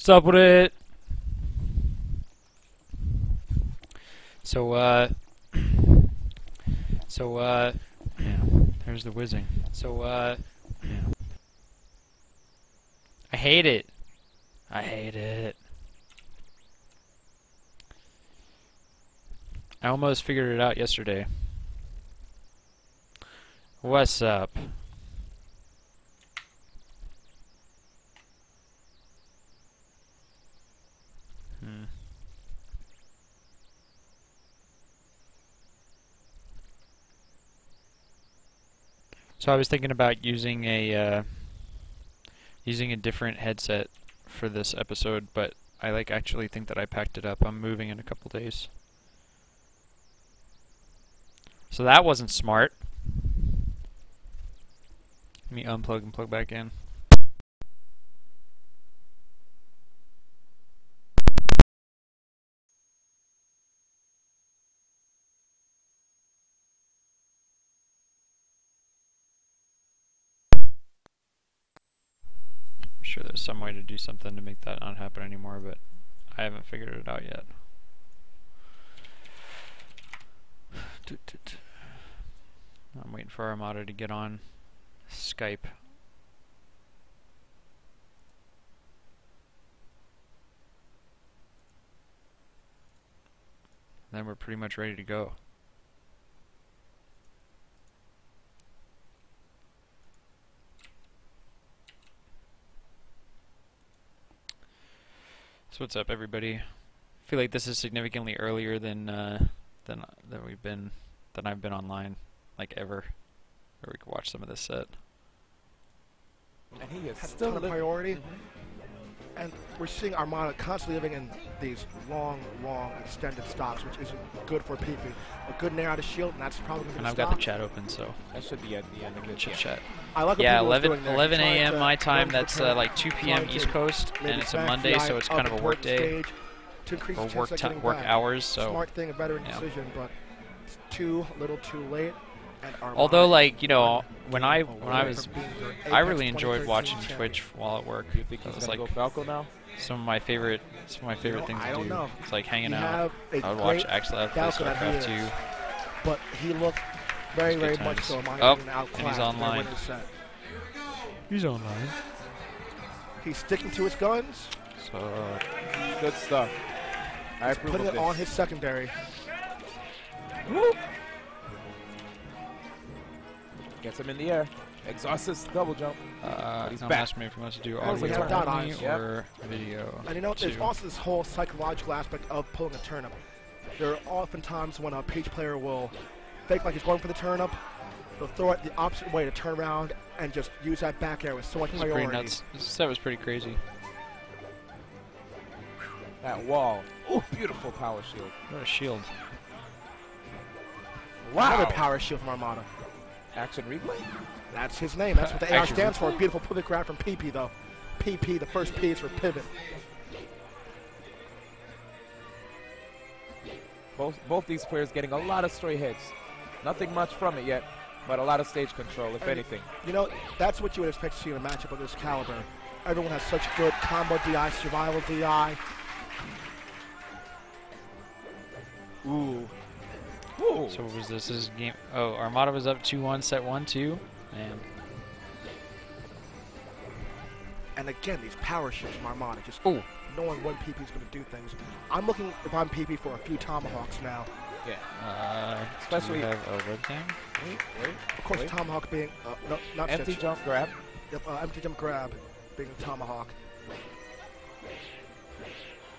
What's up with it? Yeah, there's the whizzing. Yeah. I hate it. I hate it. I almost figured it out yesterday. What's up? So I was thinking about using a different headset for this episode, but I actually think that I packed it up. I'm moving in a couple days. So that wasn't smart. Let me unplug and plug back in. I'm sure there's some way to do something to make that not happen anymore, but I haven't figured it out yet. I'm waiting for Armada to get on Skype. Then we're pretty much ready to go. So what's up, everybody? I feel like this is significantly earlier than I've been online, like ever, where we could watch some of this set. And he is has still a ton of priority. And we're seeing Armada constantly living in these long, extended stocks, which isn't good for PP. A good nair out of shield, and that's probably going to And I've got the chat open, so that should be at the end of the chat. I like yeah, what 11 a.m. my time. run That's the turn, like 2 p.m. East Coast, and it's a Monday, so it's kind of a work day, to increase or the chance of getting work back. hours. So smart thing, a veteran decision, but it's a little too late. although, like, you know, when I really enjoyed watching Twitch while at work. You think he's It was gonna like go Falco now? some of my favorite things I to don't do. know. It's like hanging You out. have I would a watch great Axel play Falco that he StarCraft is, 2. but he looked very, Good much times. so in my Oh, opinion, outclassed. and he's online. He's online. He's sticking to his guns. So Good stuff. I He's approve putting of it this. on his secondary. Whoop. Gets him in the air. Exhausts his double jump. He's don't back. ask me if he wants to do Oh, we audio have dot only eyes. or video. And you know, there's too. also this whole psychological aspect of pulling a turnip. There are often times when a page player will fake like he's going for the turnip. They'll throw it the opposite way to turn around and just use that back air with so much This is pretty priority. nuts. This set was pretty crazy. That wall. Ooh, beautiful power shield. What a shield. Wow. Another power shield from Armada. Action replay? That's his name. That's what the AR Action stands for. Beautiful pivot grab from PP, though. PP, the first P is for pivot. Both these players getting a lot of stray hits. Nothing much from it yet, but a lot of stage control, if anything. You know, that's what you would expect to see in a matchup of this caliber. Everyone has such good combo DI, survival DI. Ooh. Ooh. So what was this? This is game. Oh, Armada was up 2-1, set 1-2, and And again, these power shields from Armada, just oh, knowing when PP's going to do things. I'm looking, if I'm PP, for a few tomahawks now. Yeah. especially Especially- have a webcam. Wait. Of course, Wait. tomahawk being no, not Empty stitch. jump grab. Yep, empty jump grab being tomahawk.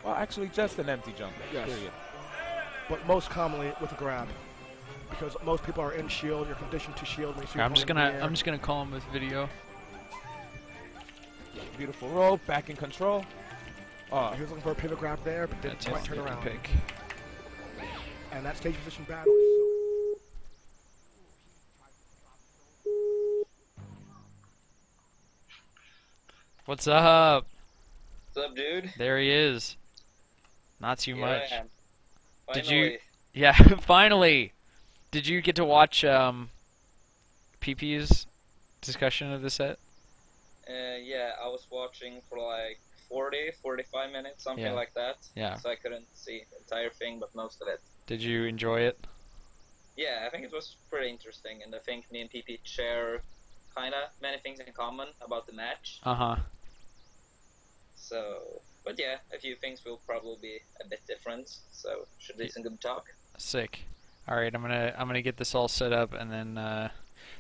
Well, actually, just an empty jump. Yes. Period. But most commonly with a grab, because most people are in shield. You're conditioned to shield when you see. I'm just opponent in the gonna air. call him with video. Beautiful roll. Back in control. Oh, He was looking for a pivot grab there, but didn't That's quite his turn around. pick. And that stage position battle is What's up? What's up, dude? There he is. Not too Here I much. am. Did you- Finally. Yeah, finally. Did you get to watch PP's discussion of the set? Yeah, I was watching for like 40, 45 minutes, something Yeah. like that. Yeah. So I couldn't see the entire thing, but most of it. Did you enjoy it? Yeah, I think it was pretty interesting, and I think me and PP share kinda many things in common about the match. Uh-huh. So, but yeah, a few things will probably be a bit different. So should be some good talk. Sick. All right, I'm gonna get this all set up, and then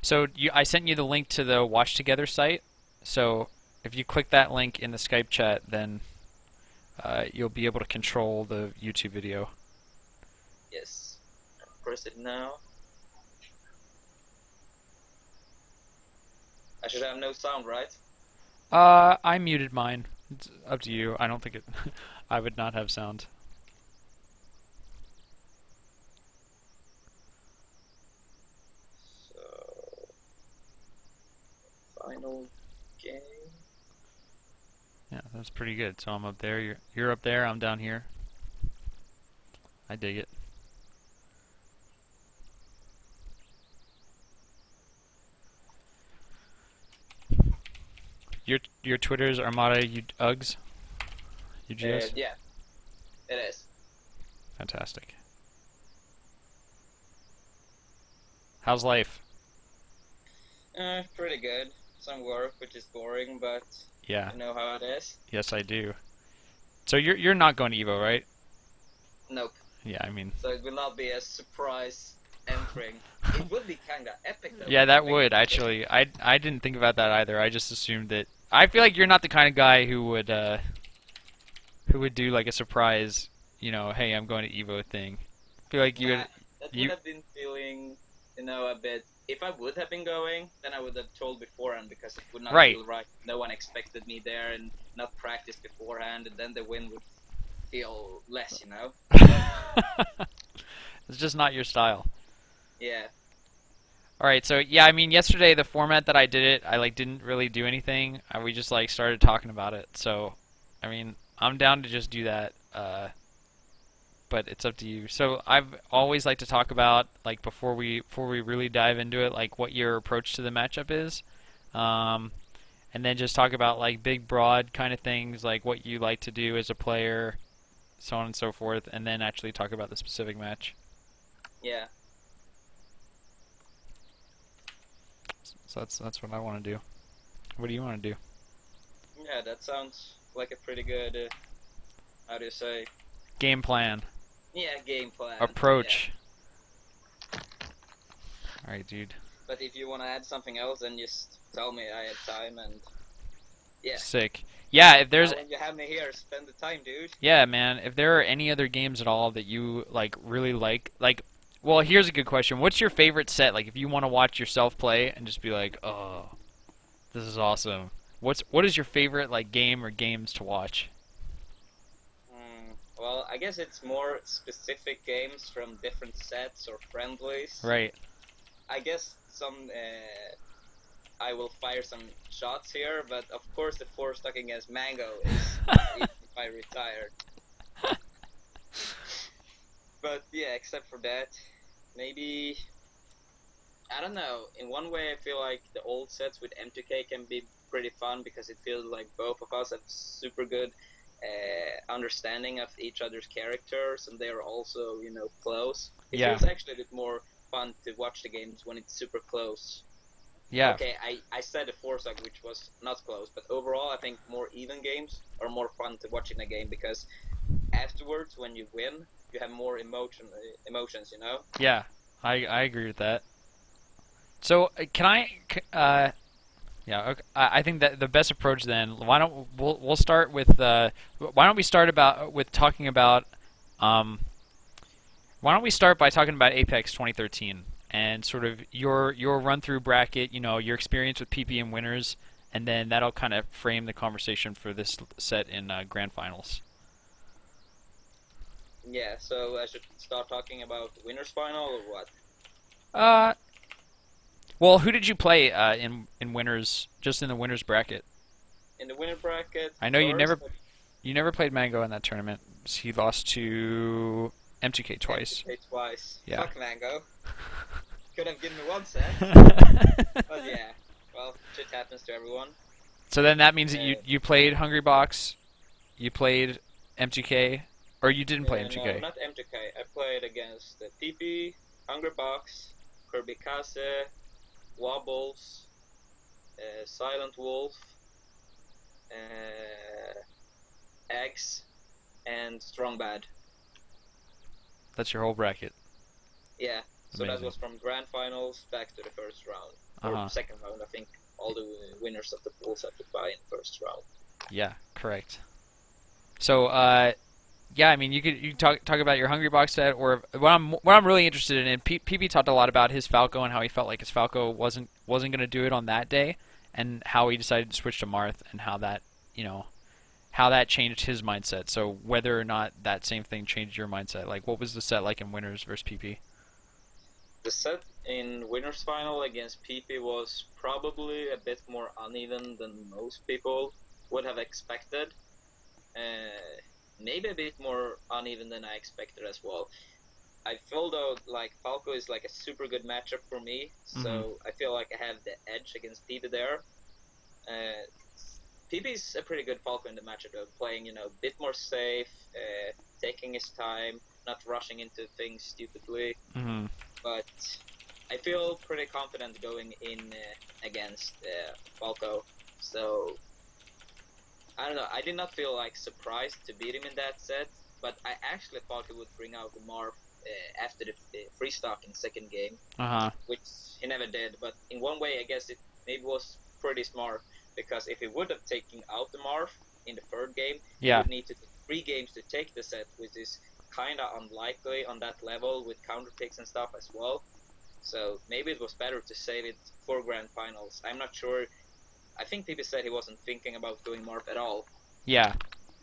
so I sent you the link to the Watch Together site. So if you click that link in the Skype chat, then you'll be able to control the YouTube video. Yes. Press it now. I should have no sound, right? I muted mine. It's up to you. I don't think it. I would not have sound. So, final game. Yeah, that's pretty good. So I'm up there. You're up there. I'm down here. I dig it. Your Twitter's Armada Uggs? UGS? Yeah, it is. Fantastic. How's life? Pretty good. Some work, which is boring, but Yeah. you know how it is. Yes, I do. So you're not going to Evo, right? Nope. Yeah, I mean. So it will not be a surprise entering. It would be kinda epic though. Yeah, that would actually. I didn't think about that either. I just assumed that. I feel like you're not the kind of guy who would do like a surprise, hey, I'm going to Evo thing. I feel like you would. That would have been feeling, a bit. If I would have been going, then I would have told beforehand because it would not feel right. No one expected me there and not practiced beforehand, and then the win would feel less, It's just not your style. Yeah. All right, so yeah, I mean, yesterday the format that I did it, I didn't really do anything. We just started talking about it. So, I mean, I'm down to just do that. But it's up to you. So I've always liked to talk about before we really dive into it, what your approach to the matchup is, and then just talk about big broad kind of things, what you like to do as a player, so on and so forth, and then actually talk about the specific match. Yeah. So that's what I want to do. What do you want to do? Yeah, that sounds like a pretty good. How do you say? Game plan. Yeah, game plan. Approach. Yeah. All right, dude. But if you want to add something else, then just tell me. I have time and. Yeah. Sick. Yeah, if there's. When you have me here, spend the time, dude. Yeah, man. If there are any other games at all that you really like. Well, here's a good question. What's your favorite set? If you want to watch yourself play and just be like, oh, this is awesome. What is your favorite game or games to watch? Well, I guess it's more specific games from different sets or friendlies. Right. I guess I will fire some shots here, but of course the 4-stock against Mango is if I retired. But yeah, except for that, maybe, I don't know, in one way I feel like the old sets with M2K can be pretty fun because it feels like both of us have super good understanding of each other's characters, and they are also, close. It feels actually a bit more fun to watch the games when it's super close. Yeah. Okay, I said a 4-stock, which was not close, but overall I think more even games are more fun to watch in a game because afterwards, when you win, you have more emotions, Yeah, I agree with that. So can I? Yeah, okay. I think that the best approach then. We'll start with why don't we start with talking about why don't we start by talking about Apex 2013 and sort of your run through bracket, your experience with PP and winners, and then that'll kind of frame the conversation for this set in grand finals. Yeah, so I should start talking about the winners final or what? Well, who did you play in winners? Just in the winners bracket. In the winner bracket. I know you never played Mango in that tournament. He lost to M2K twice. M2K twice. Yeah. Fuck Mango. Could have given me one set. But yeah, well, shit happens to everyone. So then that means that you played Hungry Box, you played MTK, or you didn't play No, MTK? not MTK. I played against PP, Hungrybox, Kirby Kase, Wobbles, Silent Wolf, uh, Eggs, and Strong Bad. That's your whole bracket. Yeah, so that Amazing. was from grand finals back to the first round. Or Uh-huh. second round, I think all the winners of the pools have to buy in first round. Yeah, correct. So, yeah, I mean, you talk about your Hungry Box set, or what I'm really interested in. And PP talked a lot about his Falco and how he felt like his Falco wasn't going to do it on that day, and how he decided to switch to Marth, and how that how that changed his mindset. So whether or not that same thing changed your mindset, like what was the set like in winners versus PP? The set in winners final against PP was probably a bit more uneven than most people would have expected. Maybe a bit more uneven than I expected as well. I feel though like Falco is like a super good matchup for me, Mm-hmm. so I feel like I have the edge against PP there. Uh, PP's a pretty good Falco in the matchup though, playing a bit more safe, taking his time, not rushing into things stupidly. Mm-hmm. But I feel pretty confident going in against Falco. So I don't know. I did not feel like surprised to beat him in that set, but I actually thought he would bring out the Marth after the free stock in second game, Uh-huh. which he never did. But in one way, I guess it maybe was pretty smart because if he would have taken out the Marth in the third game, he Yeah. would need to take 3 games to take the set, which is kind of unlikely on that level with counter picks and stuff as well. So maybe it was better to save it for grand finals. I'm not sure. I think people said he wasn't thinking about doing Marth at all. Yeah.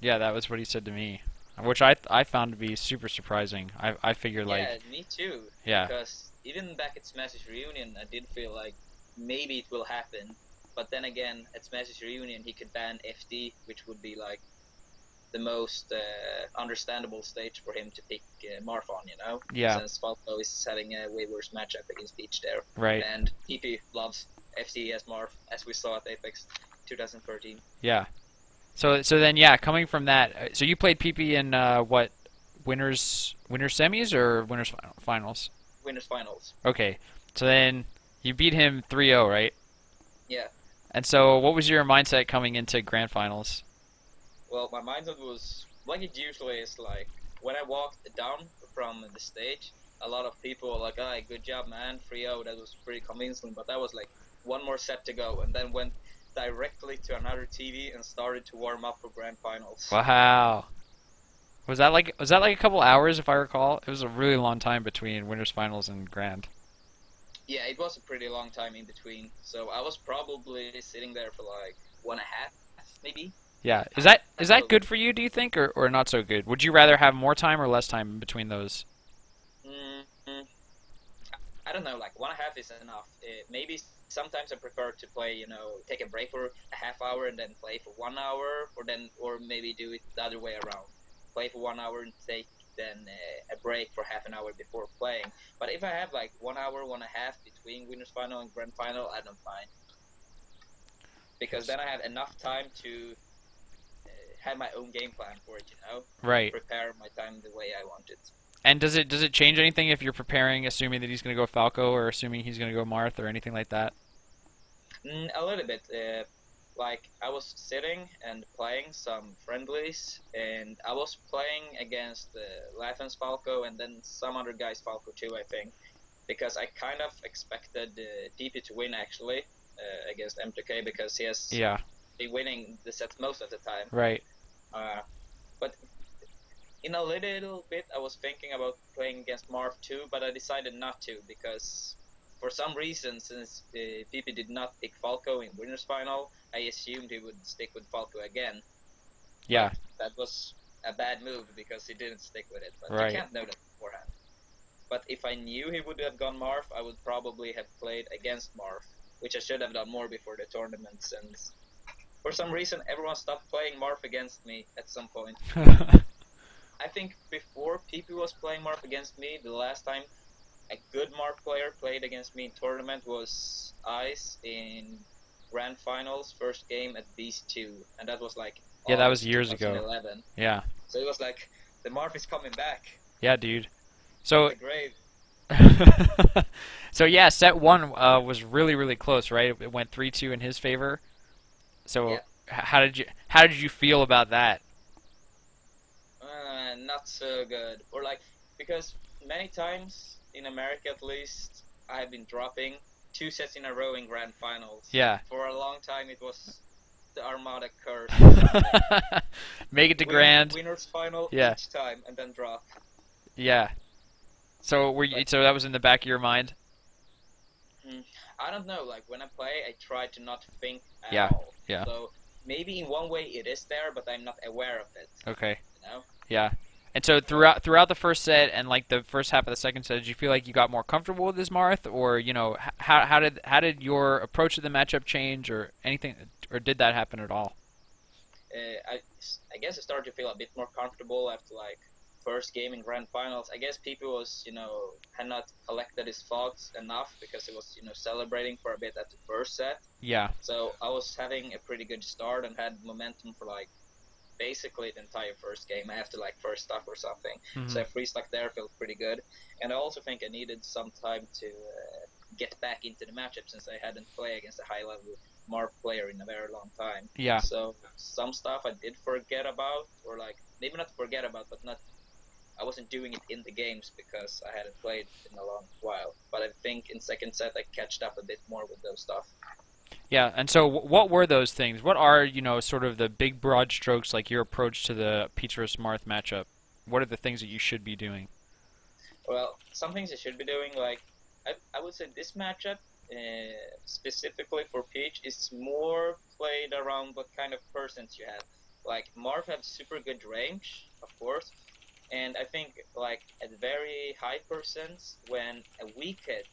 Yeah, that was what he said to me, which I found to be super surprising. I figured Yeah, like, me too. yeah. Because even back at Smash's reunion, I did feel like maybe it will happen. But then again, at Smash's reunion, he could ban FD, which would be like the most understandable stage for him to pick Marth on, Yeah. since Falco is having a way worse matchup against Peach there. Right. And PP loves FD as Marth, as we saw at Apex 2013. Yeah. So then yeah, coming from that, so you played PP in what, winners semis or finals? Winners finals. Okay. So then you beat him 3-0, right? Yeah. And so what was your mindset coming into grand finals? Well, my mindset was like it usually is. Like when I walked down from the stage, a lot of people were like, "Ah, good job, man, 3-0. That was pretty convincing." But that was like one more set to go, and then went directly to another TV and started to warm up for grand finals. Wow. Was that like a couple hours if I recall? It was a really long time between winners finals and grand. Yeah, it was a pretty long time in between, so I was probably sitting there for like 1.5, maybe. Yeah. Is I that is don't that know. good for you, do you think, or not so good? Would you rather have more time or less time between those? Mm, I don't know, like 1.5 is enough. Maybe sometimes I prefer to play, take a break for a half hour and then play for 1 hour, or maybe do it the other way around. Play for 1 hour and take then a break for half an hour before playing. But if I have like 1 hour, 1.5 between winners final and grand final, I don't mind because then I have enough time to have my own game plan for it. Right. Prepare my time the way I want it. And does it change anything if you're preparing, assuming that he's going to go Falco, or assuming he's going to go Marth, or anything like that? A little bit. Like I was sitting and playing some friendlies, and I was playing against Lathan's Falco and then some other guy's Falco too, I think, because I kind of expected PP to win actually against MTK because he has Yeah. been winning the sets most of the time. Right. Uh, but in a little bit, I was thinking about playing against Marth too, but I decided not to because for some reason, since PP did not pick Falco in winners final, I assumed he would stick with Falco again. Yeah. But that was a bad move because he didn't stick with it. But Right. you can't know that beforehand. But if I knew he would have gone Marth, I would probably have played against Marth, which I should have done more before the tournament since for some reason everyone stopped playing Marth against me at some point. I think before PP was playing Marth against me, the last time a good Marth player played against me in tournament was Ice in grand finals, first game at Beast 2, and that was like Yeah, that was August years ago. 2011. Yeah. So it was like the Marth is coming back Yeah, dude. from So the grave. so yeah, set one was really really close, right? It went 3-2 in his favor. So Yeah. how did you feel about that? Not so good. Or like because many times in America at least I have been dropping 2 sets in a row in grand finals. Yeah. For a long time it was the Armada curse or something. Make it to Win grand. winners final Yeah. each time and then drop. Yeah. So But so that was in the back of your mind? I don't know. Like when I play, I try to not think at Yeah. all. Yeah. So maybe in one way it is there, but I'm not aware of it. Okay. You know? Yeah. And so throughout the first set and like the first half of the second set, did you feel like you got more comfortable with this Marth, or how did your approach to the matchup change, or anything, or did that happen at all? I guess I started to feel a bit more comfortable after like first game in grand finals. I guess people was had not collected his thoughts enough because he was celebrating for a bit at the first set. Yeah. So I was having a pretty good start and had momentum for like basically the entire first game after like first stock or something. Hmm. So free stock there felt pretty good, and I also think I needed some time to get back into the matchup since I hadn't played against a high level Marth player in a very long time. Yeah. So some stuff I did forget about, or like maybe not forget about, but not I wasn't doing it in the games because I hadn't played in a long while. But I think in second set I catched up a bit more with those stuff. Yeah. And so what were those things? What are, sort of the big broad strokes, like your approach to the Peach versus Marth matchup? What are the things that you should be doing? Well, some things I should be doing, like I would say this matchup specifically for Peach is more played around what kind of persons you have. Like Marth have super good range, of course, and I think like at very high percents when a weak hit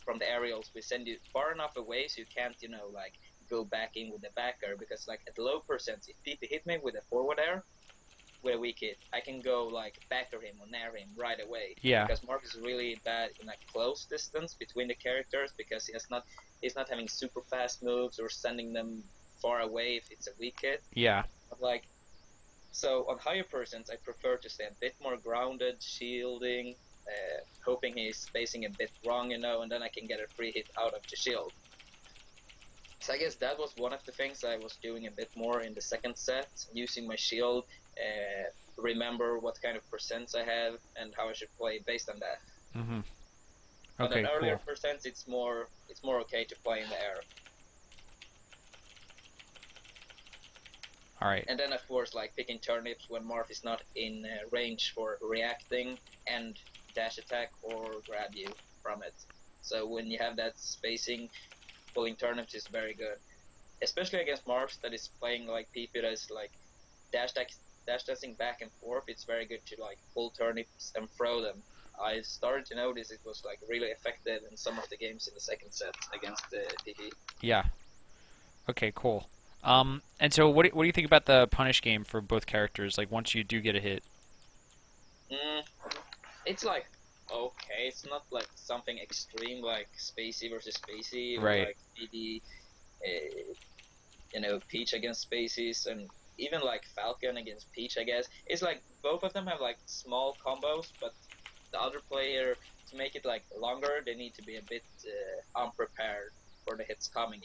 from the aerials we send you far enough away so you can't like go back in with the backer, because like at low percents if people hit me with a forward air with a weak hit, I can go like backer him or nair him right away. Yeah. Because Marth is really bad in a close distance between the characters because he's not having super fast moves or sending them far away if it's a weak hit. Yeah. But like so on higher percents I prefer to stay a bit more grounded, shielding, hoping he's spacing a bit wrong, and then I can get a free hit out of the shield. So I guess that was one of the things I was doing a bit more in the second set, using my shield, remember what kind of percents I have and how I should play based on that. Hmm. But Okay, on earlier cool. percents, it's more okay to play in the air. All right. And then of course, like picking turnips when Marth is not in range for reacting and dash attack or grab you from it. So when you have that spacing, pulling turnips is very good, especially against Marth that is playing like PP that is like dash dashing back and forth. It's very good to like pull turnips and throw them. I started to notice it was like really effective in some of the games in the second set against the PP. Yeah. Okay, cool. And so what do you think about the punish game for both characters? Like once you do get a hit. It's like okay, it's not like something extreme like Spacey versus Spacey, or Right. like maybe Peach against Spaceys, and even like Falcon against Peach. I guess it's like both of them have like small combos, but the other player, to make it like longer, they need to be a bit unprepared for the hits coming.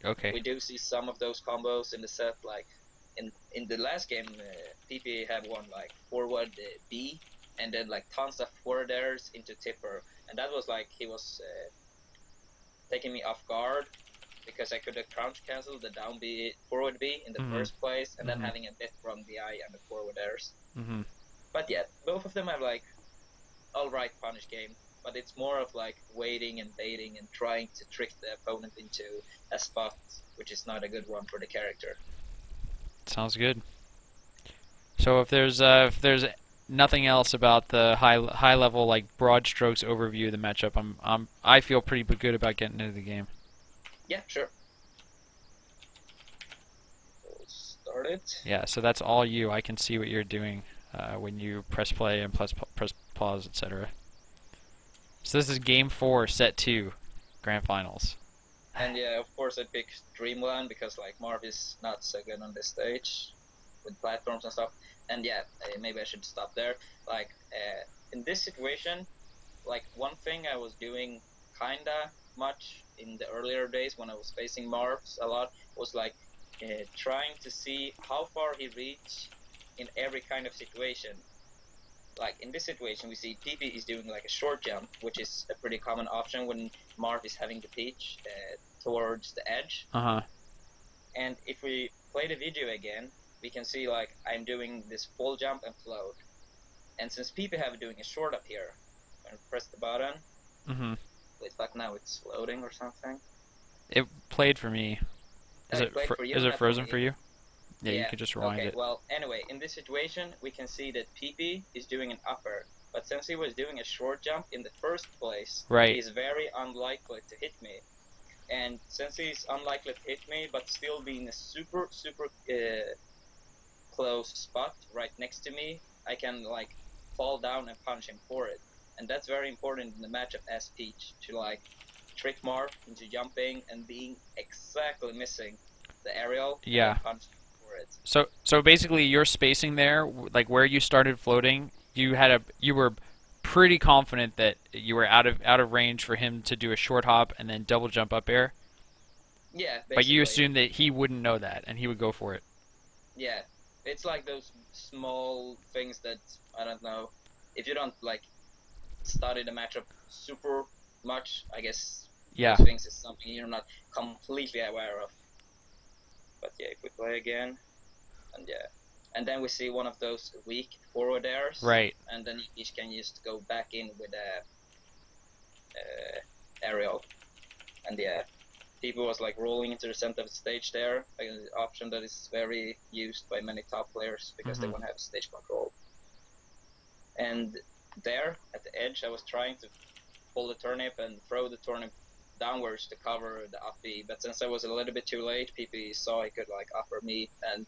Okay. We do see some of those combos in the set, like in the last game, PP had one like forward B, and then like tons of forward airs into tipper, and that was like he was taking me off guard because I could have crouch cancelled the down B forward B in the Mhm. first place, and then Mhm. having a bit wrong DI and the forward airs. Hmm. But yeah, both of them have like alright punish game, but it's more of like waiting and baiting and trying to trick the opponent into a spot which is not a good one for the character. Sounds good. So if there's nothing else about the high level like broad strokes overview of the matchup, I feel pretty good about getting into the game. Yeah, sure. We'll start it. Yeah. So that's all you. I can see what you're doing when you press play and press pause, etc. So this is game 4, set 2, grand finals. And yeah, of course I picked Dreamland because like Marth is not so good on this stage. with platforms and stuff. And yeah, maybe I should stop there. Like in this situation, like one thing I was doing kinda much in the earlier days when I was facing Marths a lot was like trying to see how far he reached in every kind of situation. Like in this situation, we see PP is doing like a short jump, which is a pretty common option when Marth is having the peach towards the edge. Uh-huh. And if we play the video again, we can see like I'm doing this full jump and float. And since PP have doing a short up here, I'm gonna press the button. Mm-hmm. Wait, like now it's loading or something. It played for me. Is It played for you, is it not frozen me. for you? Yeah, you could just rewind okay, it. well, anyway, in this situation, we can see that PP is doing an upper. But since he was doing a short jump in the first place, Right. he's very unlikely to hit me. And since he's unlikely to hit me, but still being a super close spot right next to me, I can like fall down and punch him for it. And that's very important in the matchup as Peach, to like trick Marth into jumping and being exactly missing the aerial. Yeah. And punch for it. So basically, your spacing there, like where you started floating, you were pretty confident that you were out of range for him to do a short hop and then double jump up air. Yeah, basically. But you assumed that he wouldn't know that and he would go for it. Yeah, it's like those small things that I don't know. If you don't like study the matchup super much, I guess Yeah. those things is something you're not completely aware of. But yeah, if we play again, and yeah, and then we see one of those weak forward airs, Right. and then you can just go back in with a aerial, and yeah, people was like rolling into the center of the stage there, like an option that is very used by many top players because they Mhm. want to have stage control. And there at the edge, I was trying to pull the turnip and throw the turnip downwards to cover the up B, but since I was a little bit too late, PP saw he could like upper me, and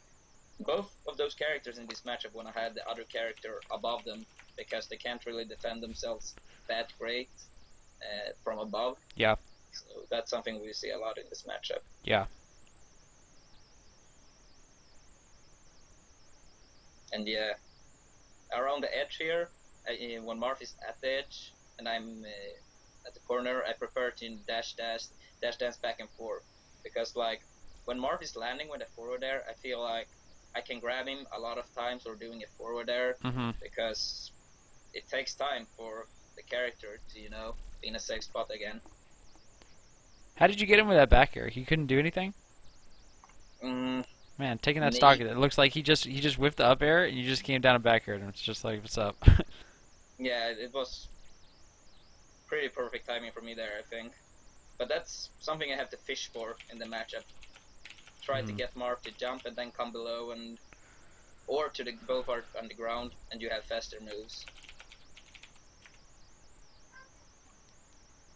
both of those characters in this matchup when I had the other character above them, because they can't really defend themselves that great from above. Yeah. So that's something we see a lot in this matchup. Yeah. And yeah, around the edge here, when Marth is at the edge and I'm at the corner, I prefer to dash dance back and forth, because like when Marth is landing with a forward air, I feel like I can grab him a lot of times or doing a forward air, Mhm. because it takes time for the character to be in a safe spot again. How did you get him with that back air? He couldn't do anything? Mm, Man, taking that Me- stock, it looks like he just whiffed the up air and you just came down and back aired him. It's just like, what's up? yeah, it was pretty perfect timing for me there, I think. But that's something I have to fish for in the matchup. Try to get Marth to jump and then come below, or to the boulevard on the ground, and you have faster moves.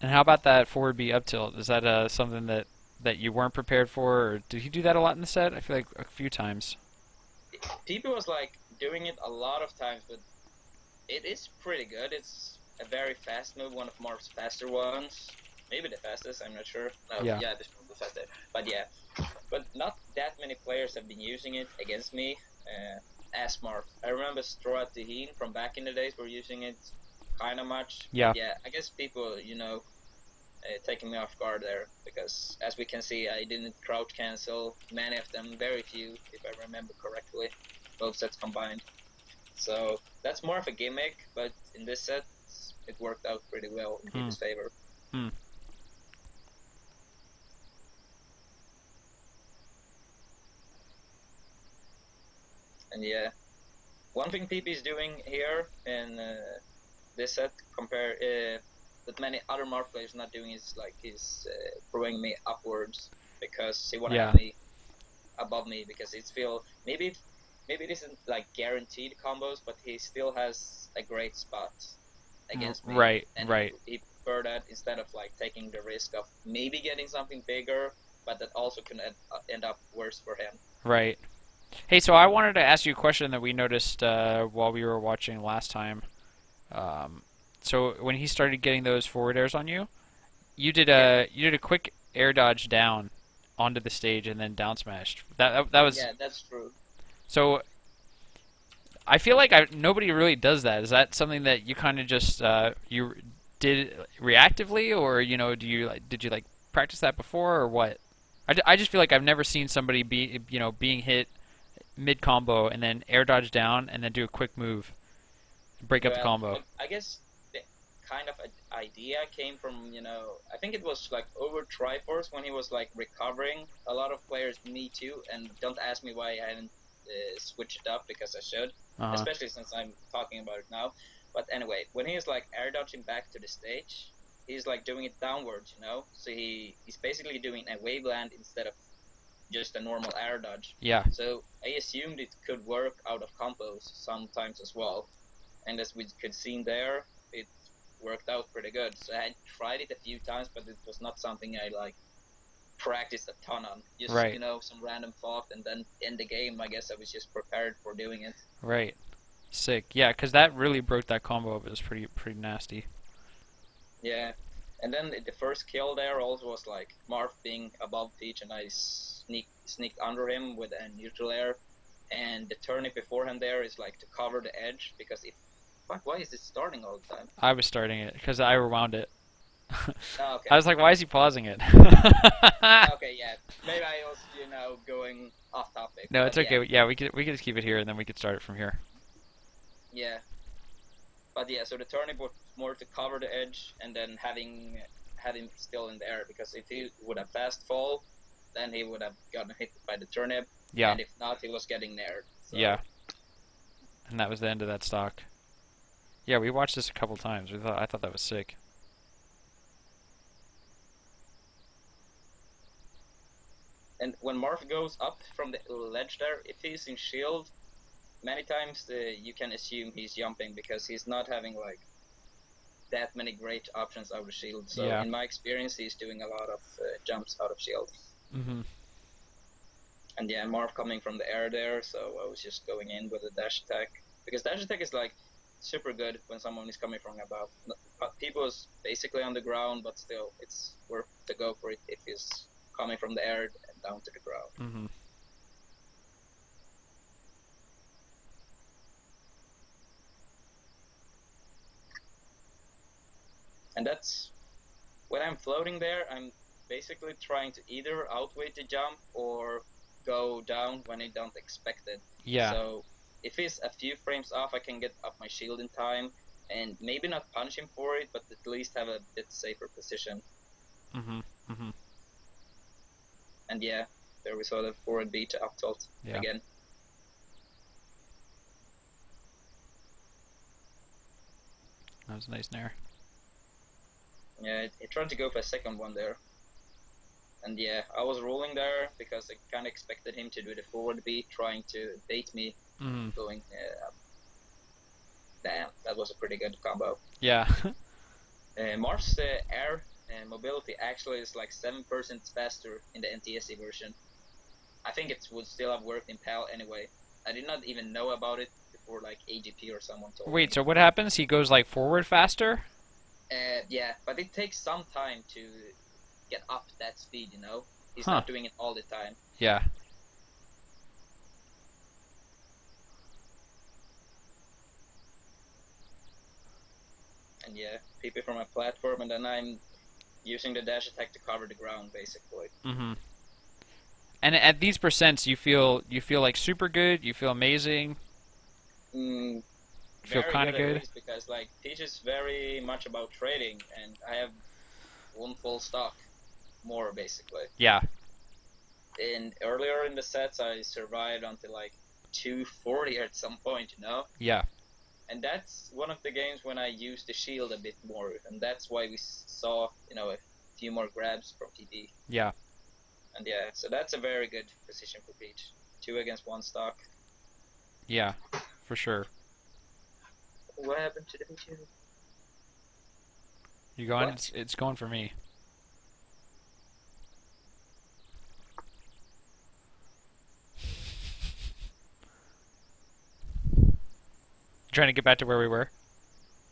And how about that forward B up tilt? Is that something that you weren't prepared for, or did he do that a lot in the set? I feel like a few times. People was like doing it a lot of times, but it is pretty good. It's a very fast move, one of Marth's faster ones. Maybe the fastest, I'm not sure. No, Yeah. this one was faster. But yeah, but not that many players have been using it against me as Marth. I remember Stroa Teheen from back in the days were using it kind of much. Yeah. Yeah, I guess people, taking me off guard there, because as we can see, I didn't crouch cancel many of them, very few, if I remember correctly, both sets combined. So that's more of a gimmick, but in this set, it worked out pretty well in his favor. Hmm. And yeah, one thing PP is doing here in this set, that many other Marth players not doing, is like he's throwing me upwards, because he want to have me above me, because it's feel maybe it isn't like guaranteed combos, but he still has a great spot against me. Right, and right. He prefer that instead of like taking the risk of maybe getting something bigger, but that also can end up worse for him. Right. Hey, so I wanted to ask you a question that we noticed while we were watching last time. So when he started getting those forward airs on you, you did a quick air dodge down onto the stage and then down smashed. That was Yeah, that's true. So I feel like nobody really does that. Is that something that you kind of just you did reactively, or did you like practice that before, or what? I just feel like I've never seen somebody being hit mid combo and then air dodge down and then do a quick move, break up the Well, combo. I guess the kind of idea came from, I think it was like over Triforce when he was like recovering. A lot of players, me too, and don't ask me why I hadn't switched it up because I should, Uh-huh. especially since I'm talking about it now. But anyway, when he's like air dodging back to the stage, he's like doing it downwards. So he's basically doing a wave land instead of just a normal air dodge. Yeah. So I assumed it could work out of combos sometimes as well. And as we could see there, it worked out pretty good. So I had tried it a few times, but it was not something I like practiced a ton on. Just Right. some random thought, and then in the game, I guess I was just prepared for doing it. Right. Sick. Yeah, because that really broke that combo up. It was pretty nasty. Yeah. And then the first kill there also was like Marth being above Peach, and I sneaked under him with a neutral air. And the turnip beforehand there is like to cover the edge, because if fuck, why is it starting all the time? I was starting it because I rewound it. Oh, okay. I was like, why is he pausing it? Okay, yeah. Maybe I was, going off topic. No, but it's okay. Yeah, we could just keep it here and then we could start it from here. Yeah. But yeah, so the turnip was more to cover the edge and then having him still in the air, because if he would have fast fall, then he would have gotten hit by the turnip. Yeah. And if not, he was getting nared. So. Yeah. And that was the end of that stock. Yeah, we watched this a couple times. I thought that was sick. And when Marth goes up from the ledge there, if he's in shield, many times you can assume he's jumping, because he's not having like that many great options out of shield. So Yeah. in my experience, he's doing a lot of jumps out of shield. Mhm. And yeah, Marth coming from the air there, so I was just going in with a dash attack, because dash attack is like super good when someone is coming from above. People is basically on the ground, but still, it's worth to go for it if he's coming from the air and down to the ground. Mhm. And that's when I'm floating there, I'm basically trying to either outweight the jump or go down when I don't expect it. Yeah. So if he's a few frames off, I can get up my shield in time and maybe not punish him for it, but at least have a bit safer position. Mhm. Mhm. And yeah, there we saw the forward B to up tilt Yeah. again. That was a nice nair. Yeah, he tried to go for a second one there. And yeah, I was rolling there because I kind of expected him to do the forward B, trying to bait me Mhm. going. Damn, that was a pretty good combo. Yeah. Marth's air mobility actually is like 7% faster in the NTSC version. I think it would still have worked in PAL anyway. I did not even know about it before like AGP or someone told me. Wait, so what happens? He goes like forward faster? Yeah, but it takes some time to get up that speed, He's Huh. not doing it all the time. Yeah. And yeah, PP from a platform, and then I'm using the dash attack to cover the ground, basically. Mhm. And at these percents, you feel like super good. You feel amazing. Mm, Feel very kind of good, at good. least, because like Peach is very much about trading, and I have one full stock more basically. Yeah. And earlier in the sets, I survived until like 240 at some point, Yeah. And that's one of the games when I used the shield a bit more, and that's why we saw, a few more grabs from TP. Yeah. And yeah, so that's a very good position for Peach. 2 against 1 stock. Yeah. For sure. What happened to the video? You going? What? It's going for me. Trying to get back to where we were.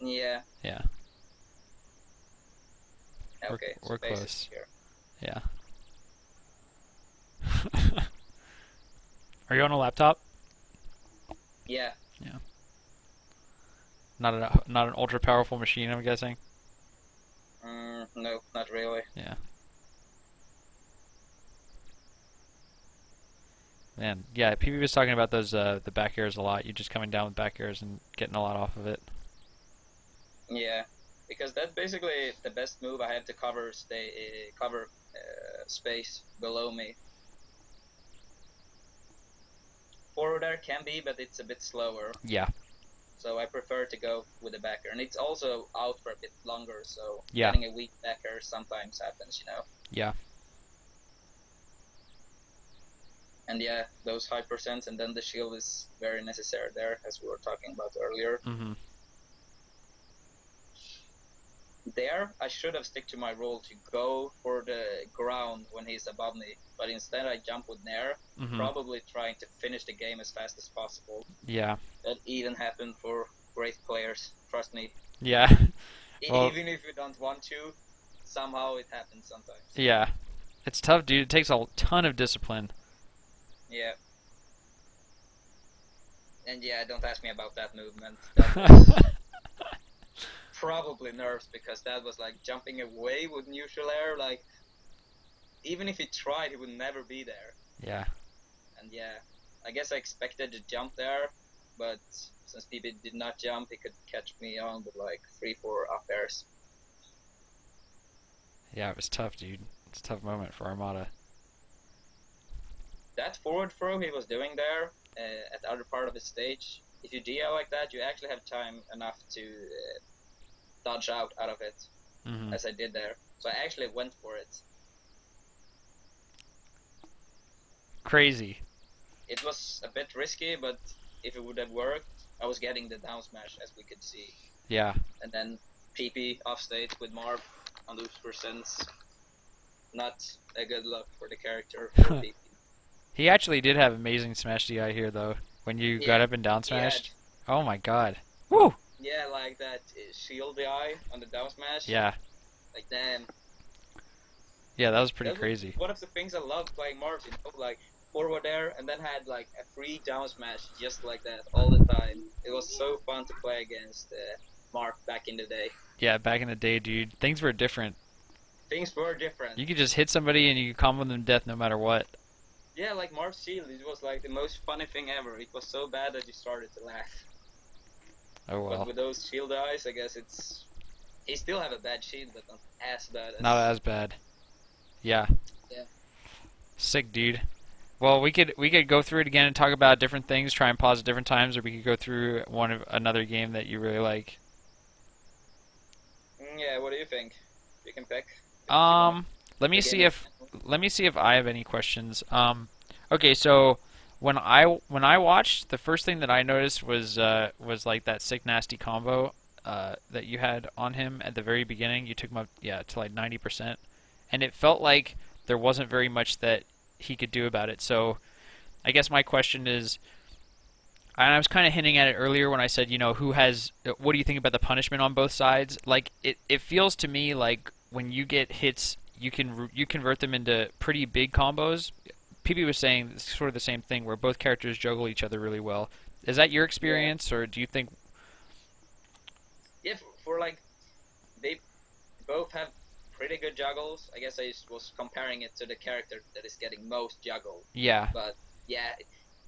Yeah. Yeah. Okay. We're so base is close. here. Yeah. Are you on a laptop? Yeah. Yeah. Not an ultra powerful machine, I'm guessing. No, not really. Yeah. Man, yeah. PB was talking about those the back airs a lot. You just coming down with back airs and getting a lot off of it. Yeah, because that's basically the best move I have to cover space below me. Forward air can be, but it's a bit slower. Yeah. So I prefer to go with the backer, and it's also out for a bit longer. So Yeah. getting a weak backer sometimes happens, you know. Yeah. And yeah, those 5%, and then the shield is very necessary there, as we were talking about earlier. Mm-hmm. There, I should have stick to my rule to go for the ground when he's above me, but instead I jump with Nair, Mm-hmm. probably trying to finish the game as fast as possible. Yeah. That even happened for great players, trust me. Yeah. Well, Even if you don't want to, somehow it happens sometimes. yeah. It's tough, dude. It takes a ton of discipline. Yeah. And yeah, don't ask me about that movement. That was probably nerfs, because that was like jumping away with neutral air. Like, even if he tried, he would never be there. Yeah. And yeah, I guess I expected to jump there, but since PB did not jump, he could catch me on with like 3-4 up airs. Yeah, it was tough, dude. It's a tough moment for Armada. That forward throw he was doing there at the other part of the stage, if you DL like that, you actually have time enough to dodge out of it, Mm-hmm. as I did there. So I actually went for it. Crazy. It was a bit risky, but if it would have worked, I was getting the down smash, as we could see. Yeah. And then PP off stage with Marth on those percents. Not a good luck for the character for PP. He actually did have amazing smash DI here, though. When you got up and down smashed. Oh my god. Woo! Yeah, like that shield DI on the down smash. Yeah. Like, damn. Yeah, that was pretty That was crazy. one of the things I loved playing Marth, you know, like forward air, and then had like a free down smash just like that all the time. It was so fun to play against Marth back in the day. Yeah, back in the day, dude, things were different. Things were different. You could just hit somebody and you could combo them to death no matter what. Yeah, like Marth's shield, it was like the most funny thing ever. It was so bad that you started to laugh. Oh But well. with those shield eyes, I guess it's... He still have a bad shield, but not as bad as... Not as bad. Yeah. Yeah. Sick, dude. Well, we could go through it again and talk about different things, try and pause at different times, or we could go through another game that you really like. Yeah, what do you think? You can pick. Let me see if I have any questions. Okay, so when I watched, the first thing that I noticed was like that sick nasty combo that you had on him at the very beginning. You took him up to like 90%, and it felt like there wasn't very much that he could do about it. So I guess my question is, and I was kind of hinting at it earlier when I said, what do you think about the punishment on both sides? Like it feels to me like when you get hits, you convert them into pretty big combos. PB was saying sort of the same thing, where both characters juggle each other really well. Is that your experience, or do you think? Yeah, for like, they both have pretty good juggles. I guess I was comparing it to the character that is getting most juggled. Yeah. But yeah,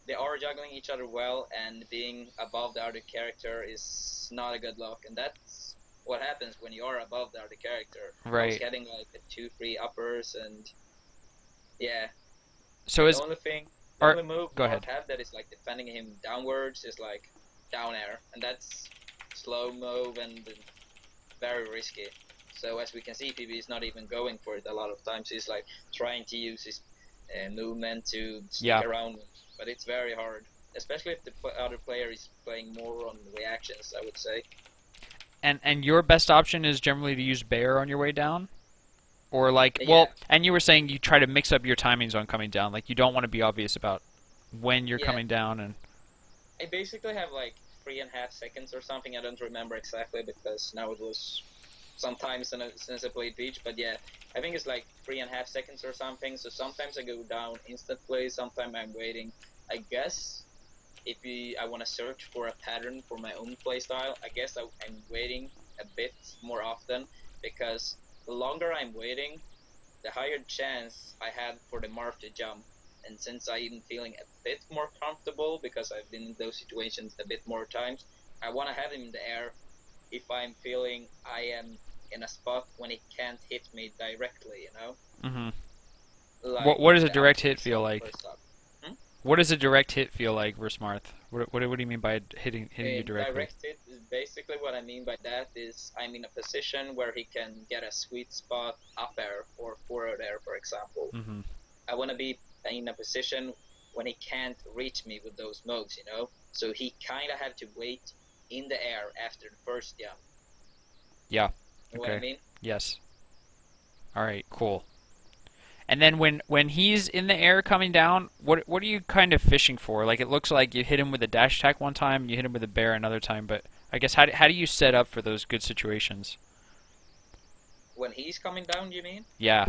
they are juggling each other well, and being above the other character is not a good look, and that's what happens when you are above the other character. Right. I was getting like the 2-3 uppers, and yeah. So The only move go Marth ahead. have that is like defending him downwards is like down air, and that's slow move and very risky. So as we can see, PB is not even going for it a lot of times. He's like trying to use his movement to stick around, but it's very hard, especially if the other player is playing more on reactions, I would say. And your best option is generally to use bear on your way down? Or like, Yeah. well, and you were saying you try to mix up your timings on coming down. Like, you don't want to be obvious about when you're coming down. And I basically have like 3.5 seconds or something. I don't remember exactly, because now it was some time since I played Beach. But yeah, I think it's like 3.5 seconds or something. So sometimes I go down instantly, sometimes I'm waiting. I guess I want to search for a pattern for my own playstyle, I guess I'm waiting a bit more often, because the longer I'm waiting, the higher chance I have for the Marth to jump. And since I'm feeling a bit more comfortable because I've been in those situations a bit more times, I want to have him in the air if I'm feeling I am in a spot when he can't hit me directly, you know? Mm-hmm. Like What does a the direct hit outfits feel on the like? first stop. Hmm? What does a direct hit feel like versus Marth? What do you mean by hitting you directly? Direct hit is basically what I mean by that is I'm in a position where he can get a sweet spot up air or forward air, for example. Mm-hmm. I want to be in a position when he can't reach me with those moves, you know? So he kind of have to wait in the air after the first jump. Yeah. You know what I Okay. mean? Yes. All right. Cool. And then when he's in the air coming down, what are you kind of fishing for? Like it looks like you hit him with a dash attack one time, you hit him with a bear another time, but I guess how do you set up for those good situations? When he's coming down, you mean? Yeah.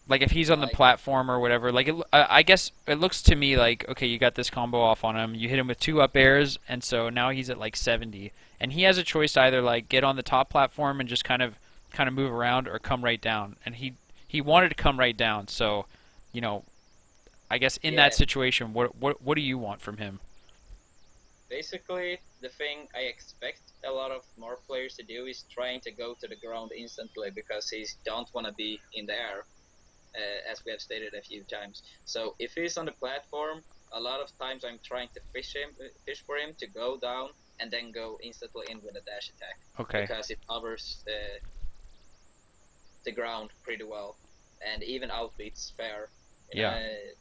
Like if he's on the Like, platform or whatever, like I guess it looks to me like okay, you got this combo off on him. You hit him with two up airs, and so now he's at like 70, and he has a choice to either like get on the top platform and just kind of move around or come right down. And he wanted to come right down, so you know I guess in that yeah, situation, what do you want from him? basically the thing I expect a lot of more players to do is trying to go to the ground instantly because he don't want to be in the air, as we have stated a few times. So if he's on the platform, a lot of times I'm trying to fish for him to go down and then go instantly in with a dash attack Okay. because it covers the ground pretty well and even outbeats fair in Yeah. a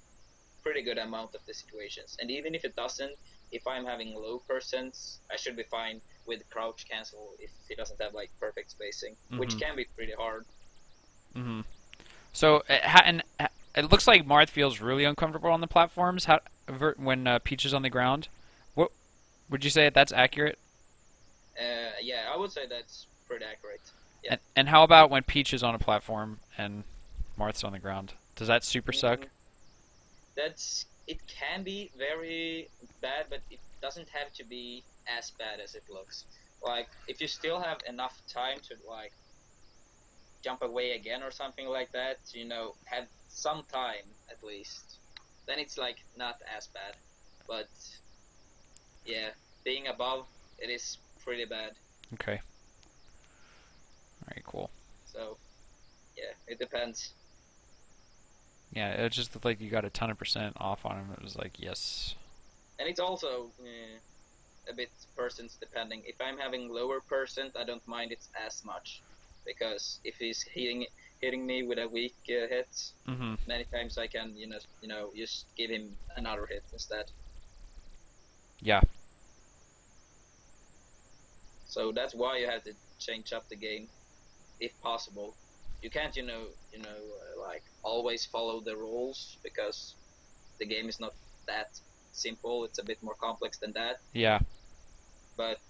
pretty good amount of the situations. And even if it doesn't, if I'm having low percents, I should be fine with crouch cancel if he doesn't have like perfect spacing, which Mhm. can be pretty hard. Mhm. So it looks like Marth feels really uncomfortable on the platforms. When Peach is on the ground, what would you say that's accurate? Yeah, I would say that's pretty accurate. Yeah. And how about when Peach is on a platform and Marth's on the ground? Does that super suck? Mm, it can be very bad, but it doesn't have to be as bad as it looks. Like if you still have enough time to like jump away again or something like that, you know, have some time at least, then it's like not as bad. But yeah, being above it is pretty bad. Okay. All right. Cool. So yeah, it depends. Yeah, it just looked like you got a ton of percent off on him. It was like yes. And it's also a bit persons depending. If I'm having lower percent, I don't mind it as much, because if he's hitting me with a weak hit, Mhm. many times I can just give him another hit instead. Yeah. So that's why you have to change up the game if possible. You can't like always follow the rules because the game is not that simple. It's a bit more complex than that. Yeah. But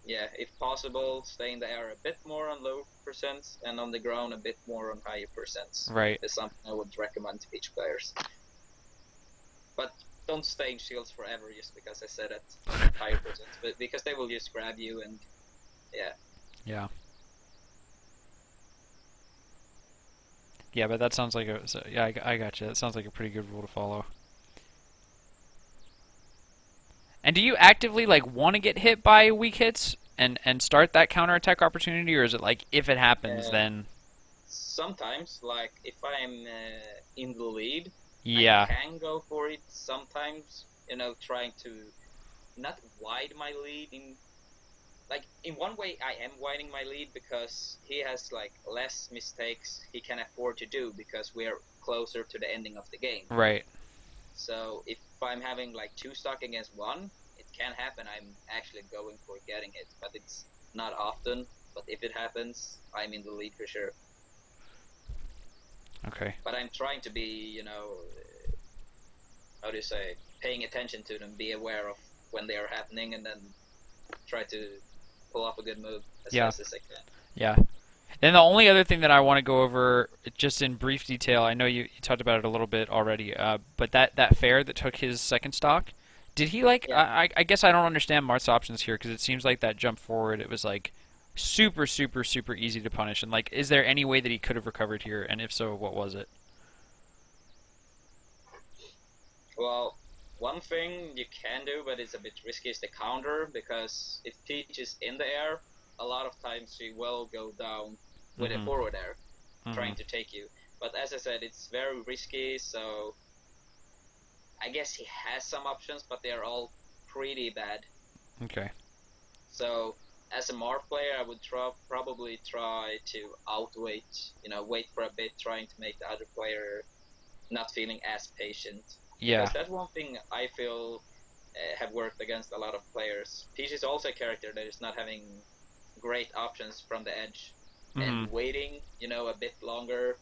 yeah, if possible, stay in the air a bit more on low percents and on the ground a bit more on higher percents. Right. Is something I would recommend to each players. But don't stay in shields forever just because I said it higher percents, but because they will just grab you and yeah. Yeah. Yeah, but that sounds like yeah, I got you. That sounds like a pretty good rule to follow. And do you actively like want to get hit by weak hits and start that counterattack opportunity, or is it like if it happens, Uh, then Sometimes, like if I'm in the lead, I yeah, can go for it. Sometimes, trying to not wide my lead in. Like in one way, I am widening my lead because he has like less mistakes he can afford to do because we're closer to the ending of the game. right. So if I'm having like two stock against one, it can happen. I'm actually going for getting it, but it's not often. But if it happens, I'm in the lead for sure. Okay. But I'm trying to be, how do you say, paying attention to them, be aware of when they are happening, and then try to pull off a good move as Yeah. fast as I can. Yeah. And the only other thing that I want to go over, just in brief detail, I know you talked about it a little bit already, but that fair that took his second stock, did he like? Yeah. I guess I don't understand Marth's options here because it seems like that jump forward, it was like super, super, super easy to punish. And like, is there any way that he could have recovered here? And if so, what was it? Well, one thing you can do, but it's a bit risky, is the counter, because if Peach is in the air, a lot of times she will go down with a Mm-hmm. forward air, Mm-hmm. trying to take you. But as I said, it's very risky, so I guess he has some options, but they are all pretty bad. Okay. So as a Marth player, I would probably try to outwait, wait for a bit, trying to make the other player not feeling as patient. Yeah. Because that's one thing I feel have worked against a lot of players. Peach is also a character that is not having great options from the edge. Mm-hmm. And waiting, a bit longer,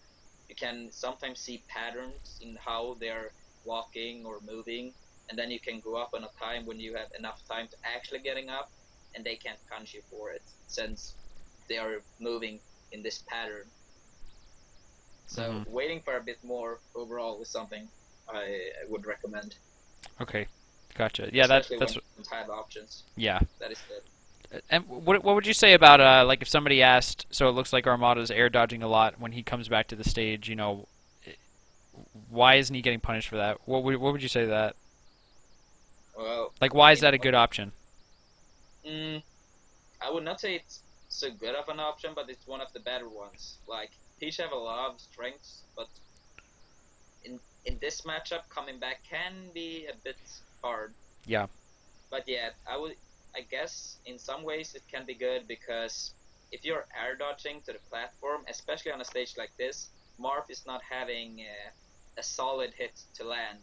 you can sometimes see patterns in how they're walking or moving, and then you can go up on a time when you have enough time to actually getting up, and they can't punch you for it since they are moving in this pattern. So Mm-hmm. waiting for a bit more overall is something I would recommend, Okay. Gotcha. Yeah. especially when That's you don't have options. yeah. That is good. And what would you say about like if somebody asked? So it looks like Armada's air dodging a lot when he comes back to the stage. Why isn't he getting punished for that? What would you say to that? Well, Like, why is in that a good option? mm, I would not say it's so good of an option, but it's one of the better ones. Like Peach have a lot of strengths, but in this matchup, coming back can be a bit hard. Yeah. But yeah, I guess in some ways it can be good because if you're air dodging to the platform, especially on a stage like this, Marth is not having a solid hit to land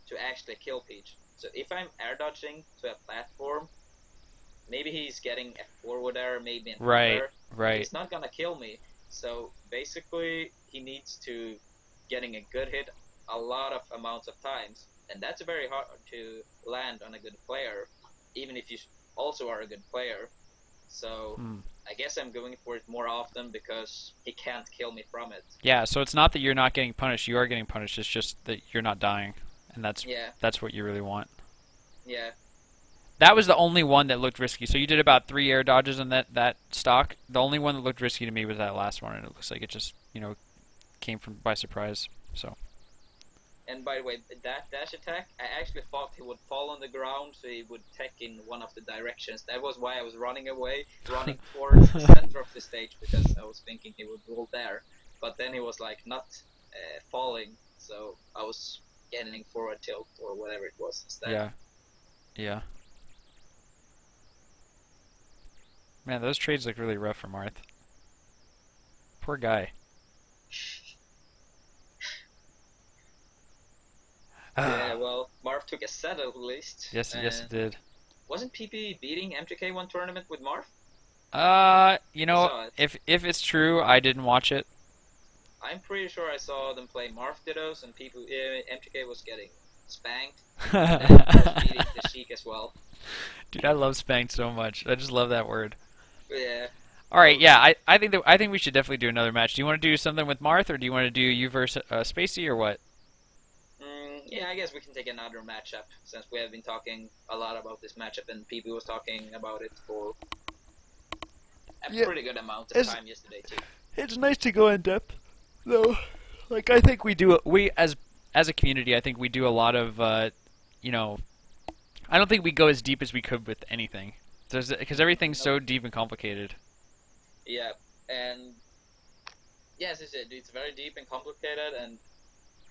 to actually kill Peach. So if I'm air dodging to a platform, maybe he's getting a forward air, maybe an up Right. air. Right. It's not gonna kill me. So basically, he needs to getting a good hit a lot of amounts of times, and that's very hard to land on a good player, even if you also are a good player. So Hmm. I guess I'm going for it more often because he can't kill me from it. Yeah. So it's not that you're not getting punished. You are getting punished. It's just that you're not dying, and Yeah, that's what you really want. yeah. That was the only one that looked risky. So you did about 3 air dodges in that stock. The only one that looked risky to me was that last one, and it looks like it just came from by surprise. So And by the way, that dash attack, I actually thought he would fall on the ground, so he would tech in one of the directions. That was why I was running away, running towards the center of the stage, because I was thinking he would roll there. But then he was like not falling, so I was getting forward tilt or whatever it was instead. yeah. Yeah. Man, those trades look really rough for Marth. Poor guy. Yeah, well, Marth took a set at least. Yes, yes, it did. Wasn't PP beating MTK one tournament with Marth? I Know, saw it. if it's true, I didn't watch it. I'm pretty sure I saw them play Marth Dittos, and people MTK was getting spanked, and then was beating the Sheik as well. Dude, I love spanked so much. I just love that word. But yeah. All right, yeah, I think we should definitely do another match. Do you want to do something with Marth, or do you want to do you versus Spacey, or what? Yeah, I guess we can take another matchup since we have been talking a lot about this matchup, and PP was talking about it for a pretty good amount of time yesterday too. It's nice to go in depth, though. Like I think we as a community, I think we do a lot of I don't think we go as deep as we could with anything, because everything's so deep and complicated. Yeah, and yes, it's very deep and complicated, and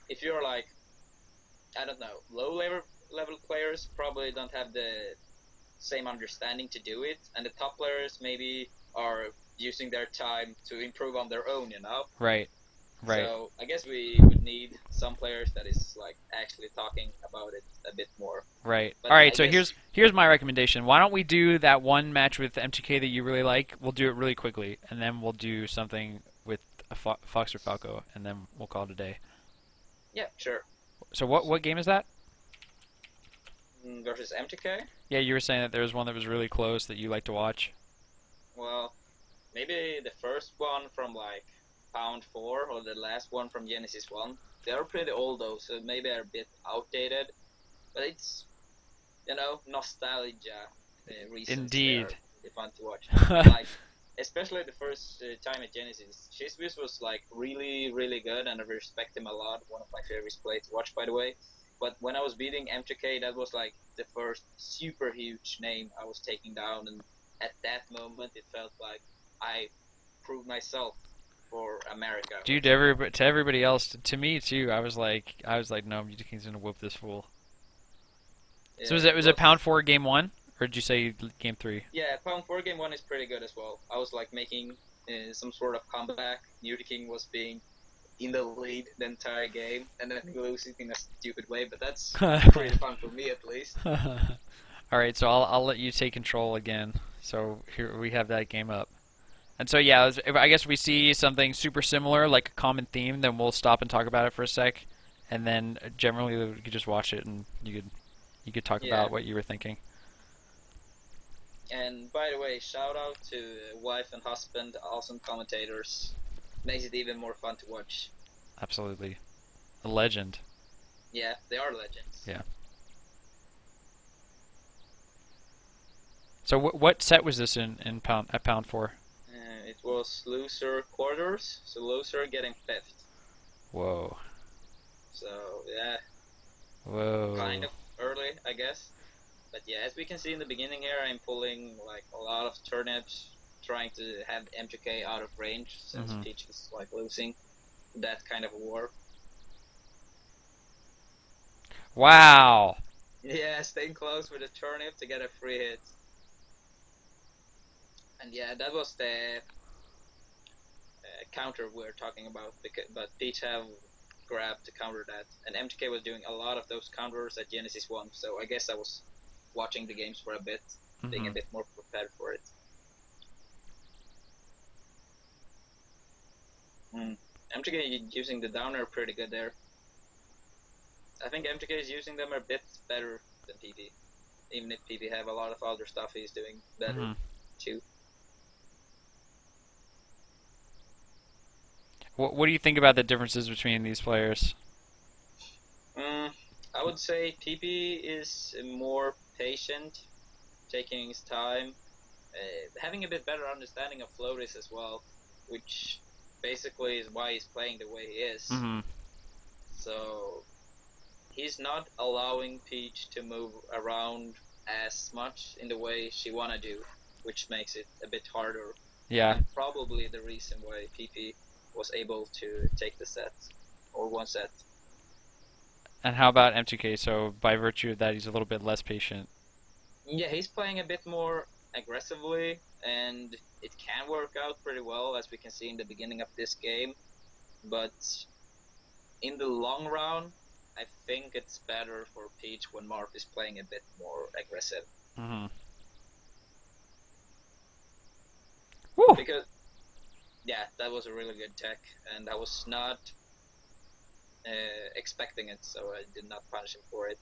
if you're like, I don't know, low level players probably don't have the same understanding to do it, and the top players maybe are using their time to improve on their own, Right. Right. So I guess we would need some players that is like actually talking about it a bit more. Right. But All right. I So guess, here's my recommendation. Why don't we do that one match with MTK that you really like? We'll do it really quickly, and then we'll do something with a Fox or Falco, and then we'll call it a day. yeah, sure. So what game is that? Versus MTK? Yeah, you were saying that there was one that was really close that you like to watch. Well, maybe the first one from like Pound 4 or the last one from Genesis 1. They're pretty old though, so maybe they're a bit outdated. But it's, nostalgia reasons they are Indeed. really fun to watch. Like, especially the first time at Genesis, Chisvis was like really, really good, and I respect him a lot. One of my favorite plays to watch, by the way. But when I was beating M2K, that was like the first super huge name I was taking down, and at that moment, it felt like I proved myself for America. Dude, to everybody else, to me too, I was like, no, Beauty King's gonna whoop this fool. So Yeah, was it Pound 4 game 1? Or did you say game 3? yeah, Pound 4 game 1 is pretty good as well. I was like making some sort of comeback. Beauty King was being in the lead the entire game, and then losing in a stupid way, but that's pretty fun for me at least. Alright, so I'll let you take control again. So here we have that game up. And so yeah, if I guess we see something super similar, like a common theme, then we'll stop and talk about it for a sec. And then generally we could just watch it and you could talk Yeah, about what you were thinking. and by the way, shout out to wife and husband, awesome commentators. Makes it even more fun to watch. Absolutely. A legend. Yeah, they are legends. Yeah. So what set was this in pound 4? It was loser quarters, so loser getting fifth. Whoa. So yeah, kind Whoa. of early, I guess. But yeah, as we can see in the beginning here, I'm pulling like a lot of turnips, trying to have M2K out of range since Mhm. Peach is like losing that kind of war. Wow. Yeah, staying close with a turnip to get a free hit. And yeah, that was the counter we are talking about, but Peach have grabbed to counter that, and M2K was doing a lot of those counters at Genesis 1, so I guess I was watching the games for a bit, being a Mhm. bit more prepared for it. M2K using the downer pretty good there. I think M2K is using them a bit better than PP, even if PP have a lot of other stuff he's doing better Mhm. too. What do you think about the differences between these players? I would say PP is more patient, taking his time, having a bit better understanding of floaties as well, which basically is why he's playing the way he is. Mhm. So he's not allowing Peach to move around as much in the way she wanna do, which makes it a bit harder, Yeah. and probably the reason why PP was able to take the set or one set. And how about M2K? So by virtue of that, he's a little bit less patient. Yeah, he's playing a bit more aggressively, and it can work out pretty well, as we can see in the beginning of this game. But in the long run, I think it's better for Peach when Marth is playing a bit more aggressive. Mhm. Woo. Because, yeah, that was a really good tech, and I was not expecting it, so I did not punish him for it.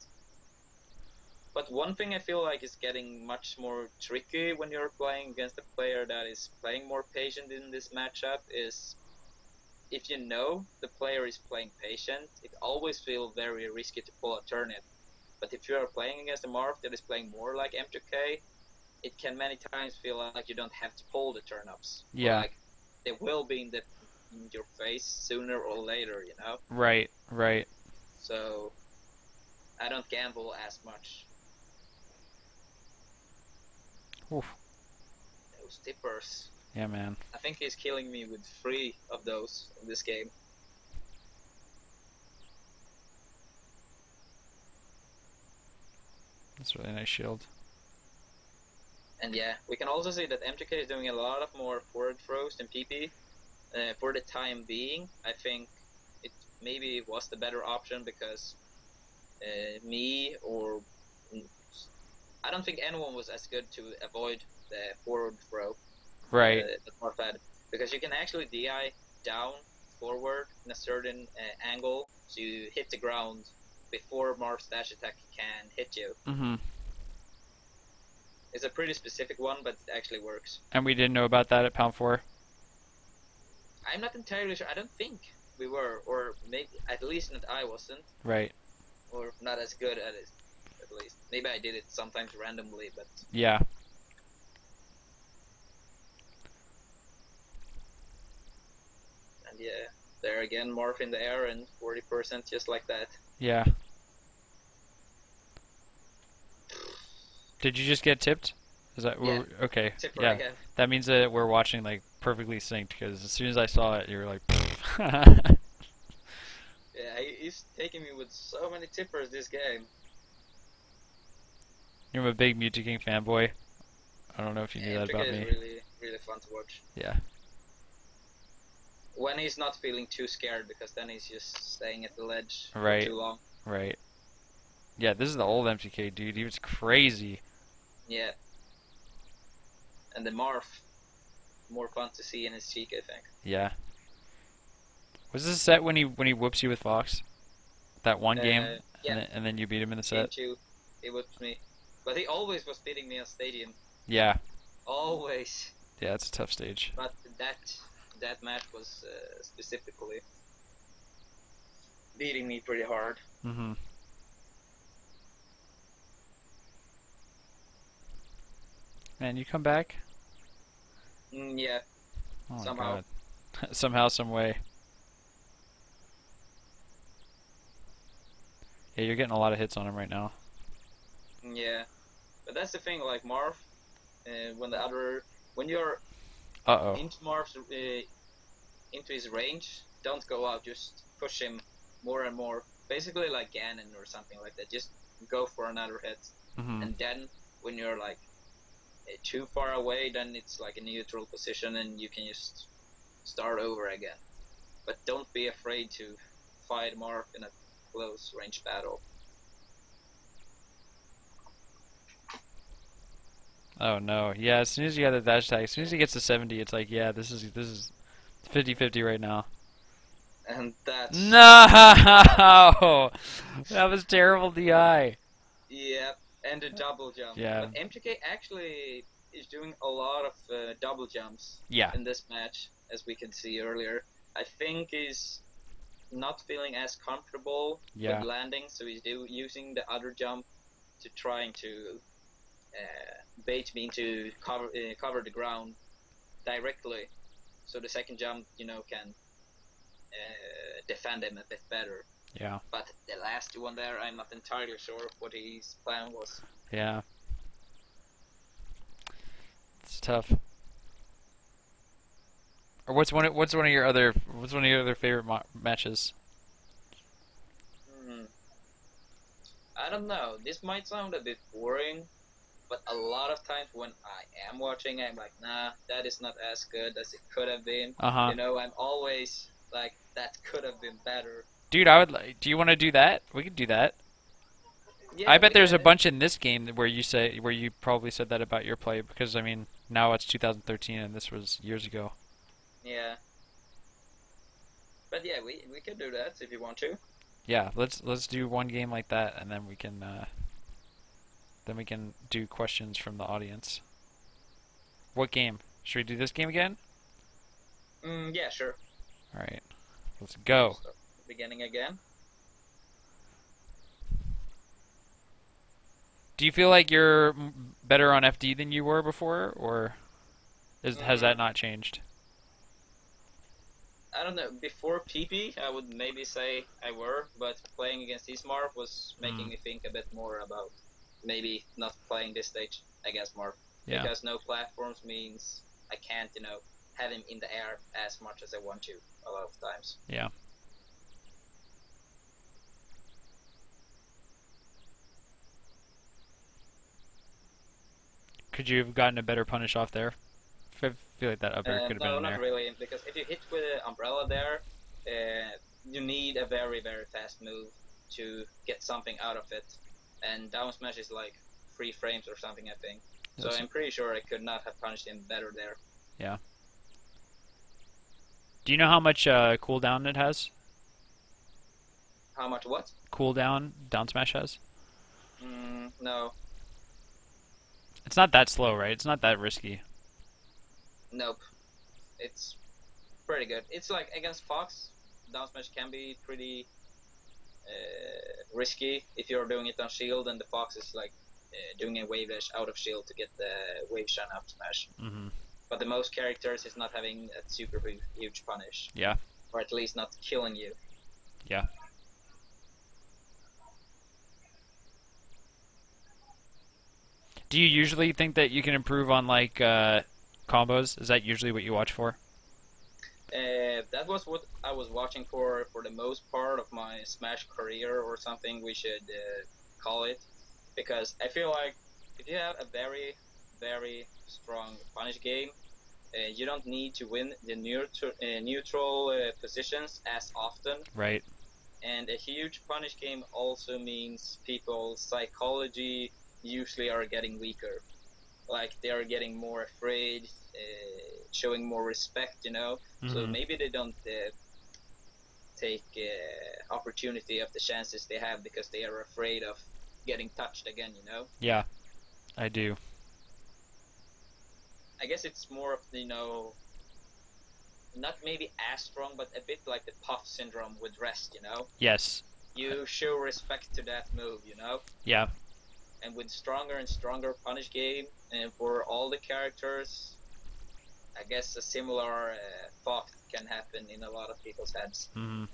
But one thing I feel like is getting much more tricky when you're playing against a player that is playing more patient in this matchup is if you know the player is playing patient, it always feels very risky to pull a turnip. But if you are playing against a Marth that is playing more like M2K, it can many times feel like you don't have to pull the turnips. Yeah. Like they will be in your face sooner or later, you know? Right. Right. So I don't gamble as much. Oof. Those tippers. Yeah, man. I think he's killing me with 3 of those in this game. That's a really nice shield. And yeah, we can also see that M2K is doing a lot of more forward throws than PP. For the time being, I think it maybe was the better option because me or I don't think anyone was as good to avoid the forward throw Right. that Marth had, because you can actually DI down forward in a certain angle, so you hit the ground before Marth's dash attack can hit you. Mhm. It's a pretty specific one, but it actually works. And we didn't know about that at Pound 4? I'm not entirely sure. I don't think we were, or maybe at least not I wasn't, Right. or not as good at it. At least maybe I did it sometimes randomly, but Yeah. and yeah, there again, Marth in the air and 40% just like that. Yeah. Did you just get tipped? Is that Yeah. okay? Tipper Yeah. again. That means that we're watching like perfectly synced because as soon as I saw it, you were like, Yeah, he's taking me with so many tippers this game. You're a big Mewtwo King fanboy. I don't know if you knew Yeah, that Implica about is me. really, really fun to watch. Yeah. When he's not feeling too scared, because then he's just staying at the ledge for Right. too long. Right. Yeah, this is the old MTK dude. He was crazy. Yeah. And the Marth, more fun to see in his cheek, I think. Yeah. Was this a set when he whoops you with Fox? That one game, Yeah. and then you beat him in the Game set. 2, he whipped me. But he always was beating me on Stadium. Yeah. Always. Yeah, it's a tough stage. But that match was specifically beating me pretty hard. Mm-hmm. Man, you come back? Yeah, Oh my somehow. god. Somehow, some way. Yeah, you're getting a lot of hits on him right now. Yeah. But that's the thing, like Marth, when you're Uh-oh. into Marth's, into his range, don't go out, just push him more and more. Basically like Ganon or something like that, just go for another hit. Mm-hmm. And then, when you're like too far away, then it's like a neutral position and you can just start over again. But don't be afraid to fight Marth in a close range battle. Oh no. Yeah, as soon as you got the dash attack, as soon as he gets to 70, it's like, yeah, this is 50-50 right now. And that's... No! That was terrible DI. Yeah, and a double jump. Yeah. But MTK actually is doing a lot of double jumps Yeah. in this match, as we can see earlier. I think he's not feeling as comfortable Yeah. with landing, so he's using the other jump to trying to bait me into cover the ground directly, so the second jump, can defend him a bit better. Yeah. But the last one there, I'm not entirely sure what his plan was. Yeah. It's tough. Or what's one of your other favorite matches? I don't know. This might sound a bit boring, but a lot of times when I am watching, I'm like, nah, that is not as good as it could have been. Uh-huh. I'm always like, that could have been better. Dude, I would like. Do you want to do that? We could do that. Yeah, I bet there's a yeah. bunch in this game where you probably said that about your play because I mean now it's 2013 and this was years ago. Yeah. But yeah, we could do that if you want to. Yeah, let's do one game like that and then we can do questions from the audience. What game? Should we do this game again? Yeah, sure. All right, let's go. Start from the beginning again. Do you feel like you're better on FD than you were before, or has that not changed? I don't know. Before PP, I would maybe say I were, but playing against Marth was making me think a bit more about maybe not playing this stage against Marth. Yeah. Because no platforms means I can't, have him in the air as much as I want to a lot of times. Yeah. Could you have gotten a better punish off there? I feel like that up air could have been No, in not there. really, because if you hit with an umbrella there, you need a very, very fast move to get something out of it. And down smash is like 3 frames or something, I think. So Yes. I'm pretty sure I could not have punished him better there. Yeah. Do you know how much cooldown it has? How much what? Cooldown down smash has? No. It's not that slow, right? It's not that risky. Nope, it's pretty good. It's like against Fox, down smash can be pretty risky if you're doing it on shield, and the Fox is like doing a wave dash out of shield to get the wave shine up smash. Hmm. But the most characters is not having a super huge punish, Yeah. or at least not killing you. Yeah. Do you usually think that you can improve on like combos? Is that usually what you watch for? That was what I was watching for the most part of my Smash career, or something we should call it, because I feel like if you have a very, very strong punish game, you don't need to win the neutral positions as often, Right. and a huge punish game also means people's psychology usually are getting weaker. Like they are getting more afraid, showing more respect, you know. So Hmm. maybe they don't take opportunity of the chances they have because they are afraid of getting touched again, you know. Yeah, I do. I guess it's more of, you know, not maybe as strong, but a bit like the puff syndrome with rest, you know. Yes. You show respect to that move, you know. Yeah. And with stronger and stronger punish game, and for all the characters, I guess a similar thought can happen in a lot of people's heads. Hmm.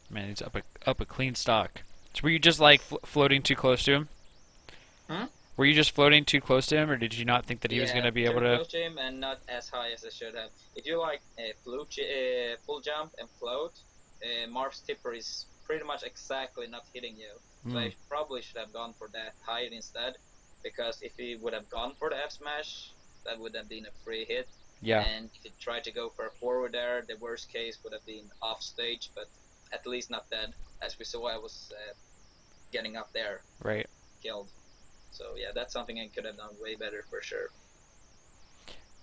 Man, he's up a clean stock. So were you just like floating too close to him? Hmm? Were you just floating too close to him, or did you not think that he was Yeah, gonna be too able to? close to him and not as high as I should have. If you like full jump and float, Marth's tipper is pretty much exactly not hitting you. So Mm. I probably should have gone for that height instead, because if he would have gone for the F smash, that would have been a free hit. Yeah. And if he tried to go for a forward there, the worst case would have been off stage, but at least not dead. As we saw, I was getting up there, Right. killed. So yeah, that's something I could have done way better for sure.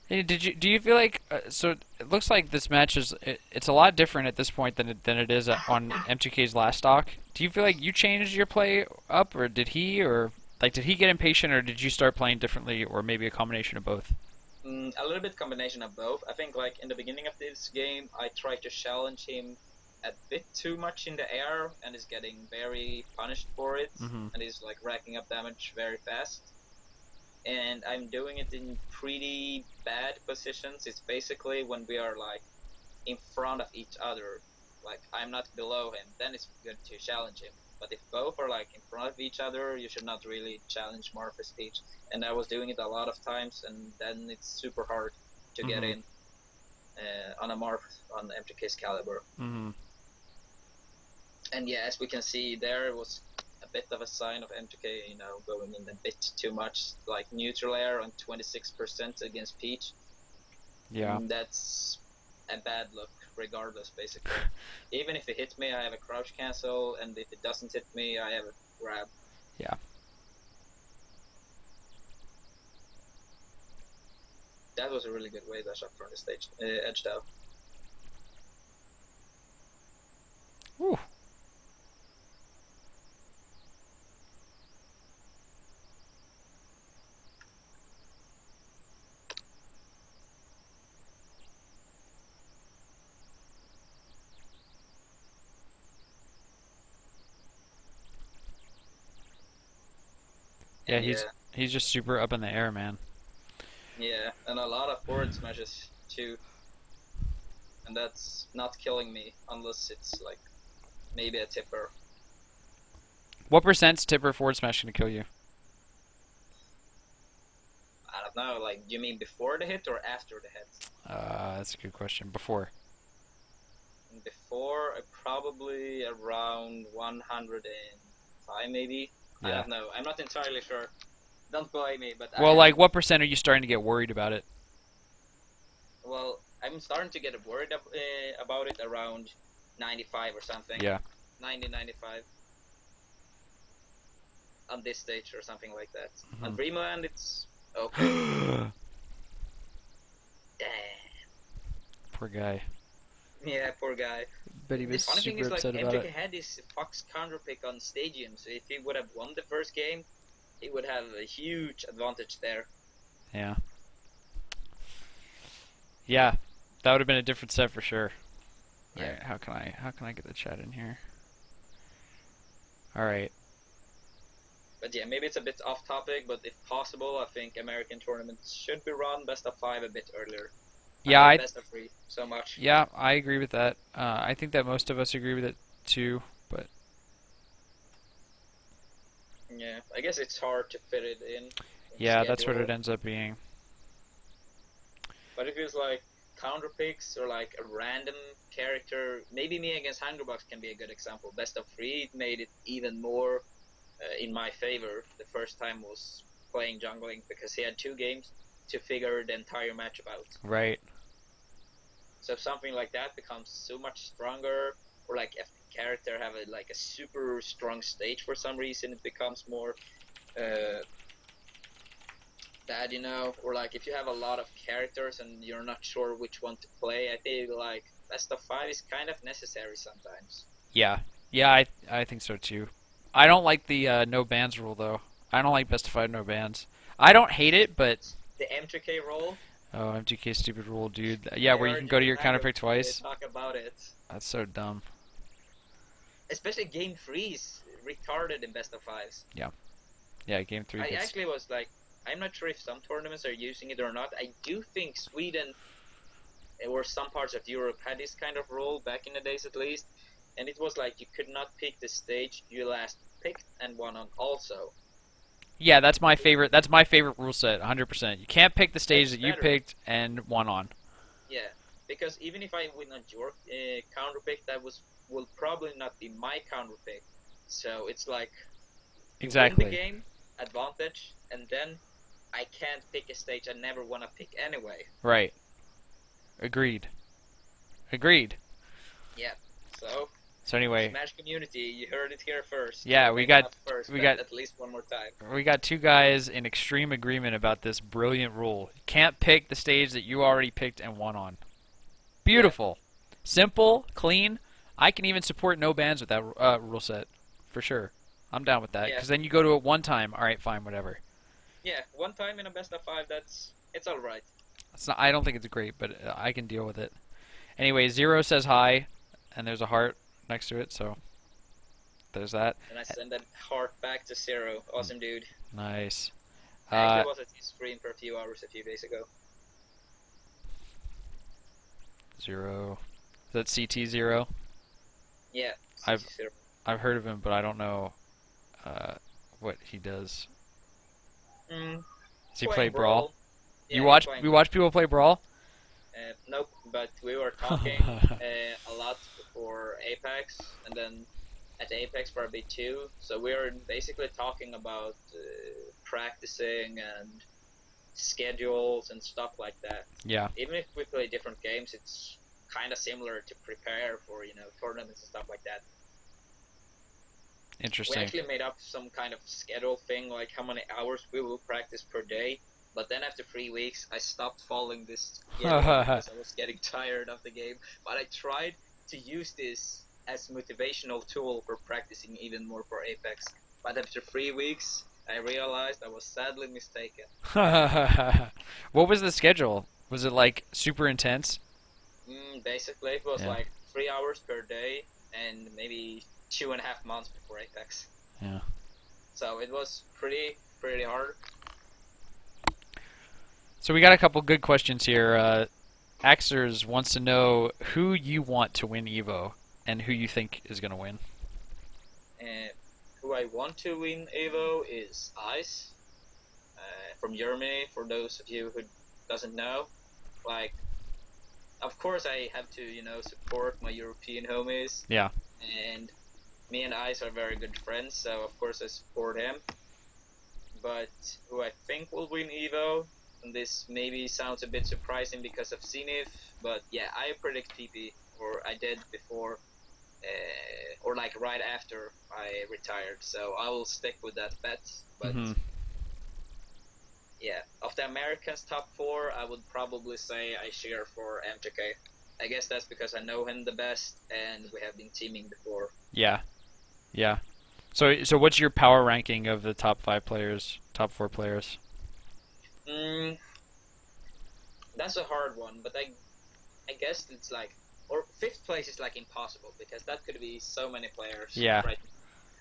Hey, do you feel like so it looks like this match it's a lot different at this point than it is on M2K's last stock. Do you feel like you changed your play up, or did he, or like did he get impatient, or did you start playing differently, or maybe a combination of both? A little bit combination of both. I think like in the beginning of this game, I tried to challenge him a bit too much in the air, and is getting very punished for it, Hmm. and he's like racking up damage very fast. And I'm doing it in pretty bad positions. It's basically when we are like in front of each other, like I'm not below him, then it's good to challenge him. But if both are like in front of each other, you should not really challenge Marth's speech. And I was doing it a lot of times, and then it's super hard to get Hmm. in on a Marth on MTK's caliber. Hmm. And yeah, as we can see there, it was a bit of a sign of MTK, you know, going in a bit too much, like neutral air on 26% against Peach. Yeah. That's a bad look, regardless, basically. Even if it hits me, I have a crouch cancel, and if it doesn't hit me, I have a grab. Yeah. That was a really good wave dash up from the stage, edge though. Whew. Yeah, And yeah, he's just super up in the air, man. yeah, and a lot of forward smashes too. And that's not killing me, unless it's like maybe a tipper. What percent's tipper forward smash gonna kill you? I don't know, like, do you mean before the hit or after the hit? That's a good question. Before. Before, probably around 105 maybe. I Yeah. don't know. I'm not entirely sure. Don't blame me, but Well, like what percent are you starting to get worried about it? well, I'm starting to get worried about it around 95 or something. Yeah. 90, 95 on this stage or something like that. Mhm. On Dreamland, it's okay. Damn. Poor guy. Yeah, poor guy. But he The was funny thing super is, like, upset about MTK it. had this Fox counter pick on Stadium, so if he would have won the first game, he would have a huge advantage there. Yeah. Yeah. That would have been a different set for sure. All Yeah. right, how can I get the chat in here? All right. But yeah, maybe it's a bit off topic, but if possible, I think American tournaments should be run best of 5 a bit earlier. I Yeah, love I best of 3 so much. yeah, I agree with that. I think that most of us agree with it too, but Yeah, I guess it's hard to fit it in yeah, that's what it schedule. ends up being. But if it's like counter picks or like a random character, maybe me against Hungrybox can be a good example. Best of 3 made it even more in my favor. The first time was playing jungling because he had 2 games to figure the entire matchup out. Right. So if something like that becomes so much stronger, or like if the character have like a super strong stage for some reason, it becomes more uh, bad, or like if you have a lot of characters and you're not sure which one to play, I think like best of 5 is kind of necessary sometimes. Yeah. Yeah, I think so too. I don't like the no bans rule though. I don't like best of five no bans. I don't hate it, but The M2K role, oh, MGK stupid rule, dude. Yeah, I where you heard can go to in your counter Mango pick they twice. talk about it. That's so dumb. Especially game 3 is retarded in best of 5s. Yeah, game three I gets. actually was like, I'm not sure if some tournaments are using it or not. I do think Sweden or some parts of Europe had this kind of rule back in the days at least, and it was like you could not pick the stage you last picked and won on also. Yeah, that's my favorite. That's my favorite rule set, 100%. You can't pick the stage That's that you better. picked and won on. Yeah, because even if I win on your counter pick, that will probably not be my counter pick. So it's like you win the Exactly. game, advantage, and then I can't pick a stage I never want to pick anyway. Right. Agreed. Agreed. Yeah. So So anyway, Smash community, you heard it here first. yeah, Or maybe not first, we but got at least one more time. we got two guys in extreme agreement about this brilliant rule. You can't pick the stage that you already picked and won on. Beautiful. Simple, clean. I can even support no bans with that rule set. For sure. I'm down with that. Yeah. Because then you go to it one time. All right, fine, whatever. Yeah, one time in a best of 5, it's all right. It's not, I don't think it's great, but I can deal with it. Anyway, Zero says hi, and there's a heart next to it, so there's that. And I send that heart back to Zero. Awesome dude. Nice. I actually was at his stream for a few hours a few days ago. Zero. Is that CT Zero? Yeah. I've Zero. I've heard of him, but I don't know what he does. Mm, Does he play playing Brawl? Yeah, You he's watch playing you watch people play Brawl? Nope, but we were talking a lot before Apex, and then at Apex for a bit too. So we were basically talking about practicing and schedules and stuff like that. Yeah. Even if we play different games, it's kind of similar to prepare for tournaments and stuff like that. We Interesting. actually made up some kind of schedule thing, like how many hours we will practice per day. But then after 3 weeks, I stopped following this schedule because I was getting tired of the game. But I tried to use this as motivational tool for practicing even more for Apex. But after 3 weeks, I realized I was sadly mistaken. What was the schedule? Was it like super intense? Basically, it was Yeah. like 3 hours per day and maybe 2.5 months before Apex. Yeah. So it was pretty hard. So we got a couple good questions here. Axers wants to know who you want to win Evo and who you think is going to win. And who I want to win Evo is Ice from Germany. For those of you who doesn't know, like, of course I have to support my European homies. Yeah. And me and Ice are very good friends, so of course I support him. But who I think will win Evo, and this maybe sounds a bit surprising because of Zenith, but yeah, I predict PP, or I did before, or like right after I retired, so I will stick with that bet. But yeah, of the Americans top 4, I would probably say I cheer for M2K. I guess that's because I know him the best, and we have been teaming before. Yeah, yeah. So what's your power ranking of the top 5 players, top 4 players? Mm, that's a hard one, but I guess it's like, or fifth place is like impossible because that could be so many players, Yeah. right?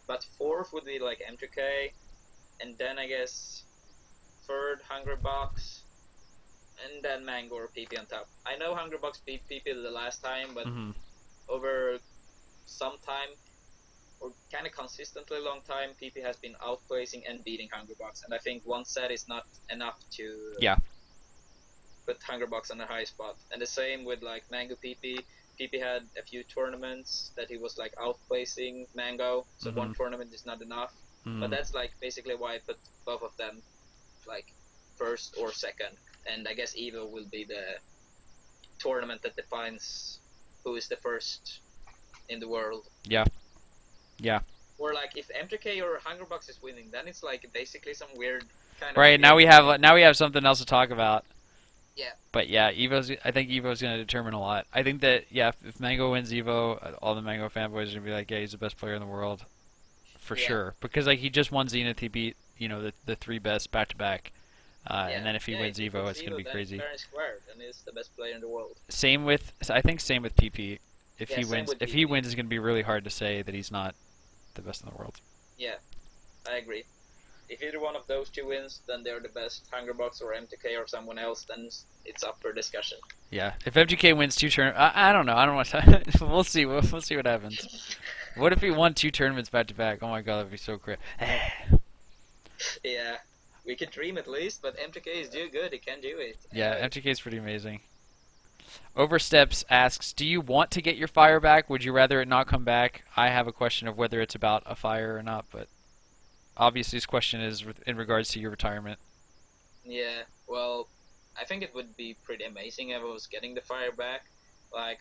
But fourth would be like M2K, and then I guess third Hungrybox, and then Mango or PP on top. I know Hungrybox beat PP the last time, but Hmm. over some time, or kind of consistently long time, PP has been outplacing and beating Hungrybox, and I think one set is not enough to Yeah. put Hungrybox on the high spot. And the same with like Mango PP. PP had a few tournaments that he was like outplacing Mango, so Hmm. one tournament is not enough. But Hmm. that's like basically why I put both of them like first or second. And I guess Evo will be the tournament that defines who is the first in the world. Yeah. Yeah. Or like if M2K or Hungrybox is winning, then it's like basically some weird kind of Right, game. now we have something else to talk about. Yeah. But yeah, I think Evo's going to determine a lot. I think that yeah, if Mango wins Evo, all the Mango fanboys are going to be like, "Yeah, he's the best player in the world." For Yeah. sure. Because like he just won Zenith, he beat, the 3 best back to back. Yeah. And then if he Yeah, if wins he Evo, wins it's going to Evo, be then it's crazy. fair and square, and he's the best player in the world. I think same with PP. Yeah, same with If he PP. wins, it's going to be really hard to say that he's not the best in the world. Yeah, I agree. If either one of those two wins, then they're the best. Hungrybox or M2K or someone else, then it's up for discussion. Yeah, if MGK wins 2 tournaments, I don't know. I don't want to. We'll see. We'll see what happens. What if he won 2 tournaments back to back? Oh my god, that'd be so great. Yeah, we can dream at least, but M2K is too good. He can do it. Yeah, Anyway, MGK is pretty amazing. Oversteps asks, "Do you want to get your fire back? Would you rather it not come back?" I have a question of whether it's about a fire or not, but obviously this question is in regards to your retirement. yeah, well, I think it would be pretty amazing if I was getting the fire back. Like,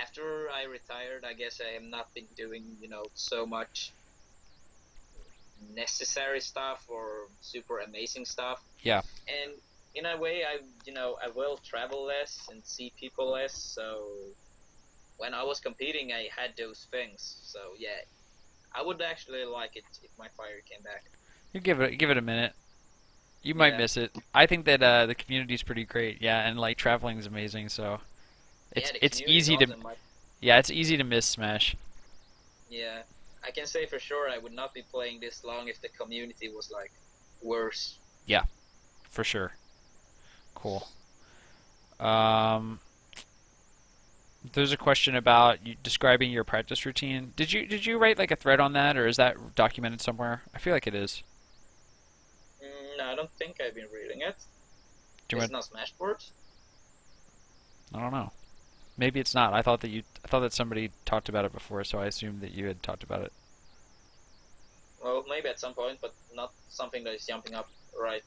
after I retired, I guess I have not been doing, so much necessary stuff or super amazing stuff. Yeah. And in a way, I will travel less and see people less. So when I was competing, I had those things. So yeah, I would actually like it if my fire came back. You give it a minute. You might Yeah, miss it. I think that the community's pretty great. Yeah, and like traveling is amazing, so yeah, the it's community is easy to awesome. it's easy to miss Smash. Yeah, I can say for sure I would not be playing this long if the community was like worse. Yeah, for sure. Cool. Um, there's a question about you describing your practice routine. Did you write like a thread on that, or is that documented somewhere? I feel like it is. No, I don't think I've been reading it. Do you It's want? not Smashboard. I don't know. Maybe it's not. I thought that somebody talked about it before, so I assumed that you had talked about it. Well, maybe at some point, but not something that is jumping up right,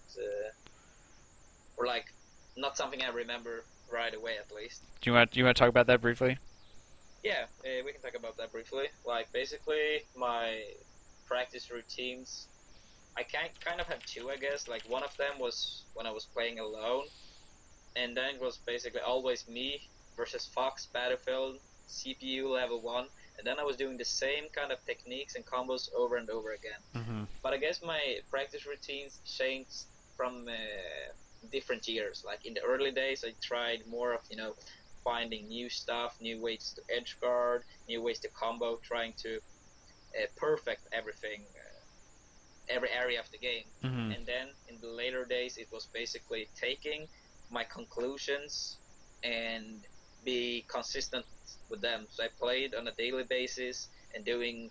or like not something I remember right away at least. Do you want to talk about that briefly? Yeah, we can talk about that briefly. Like basically my practice routines. I kind of have two, I guess. Like one of them was when I was playing alone, and then it was basically always me versus Fox Battlefield CPU level 1, and then I was doing the same kind of techniques and combos over and over again. Mm-hmm. But I guess my practice routines changed from different years. Like in the early days, I tried more of finding new stuff, new ways to edge guard, new ways to combo, trying to perfect everything, every area of the game. Mm-hmm. And then in the later days, it was basically taking my conclusions and be consistent with them. So I played on a daily basis and doing,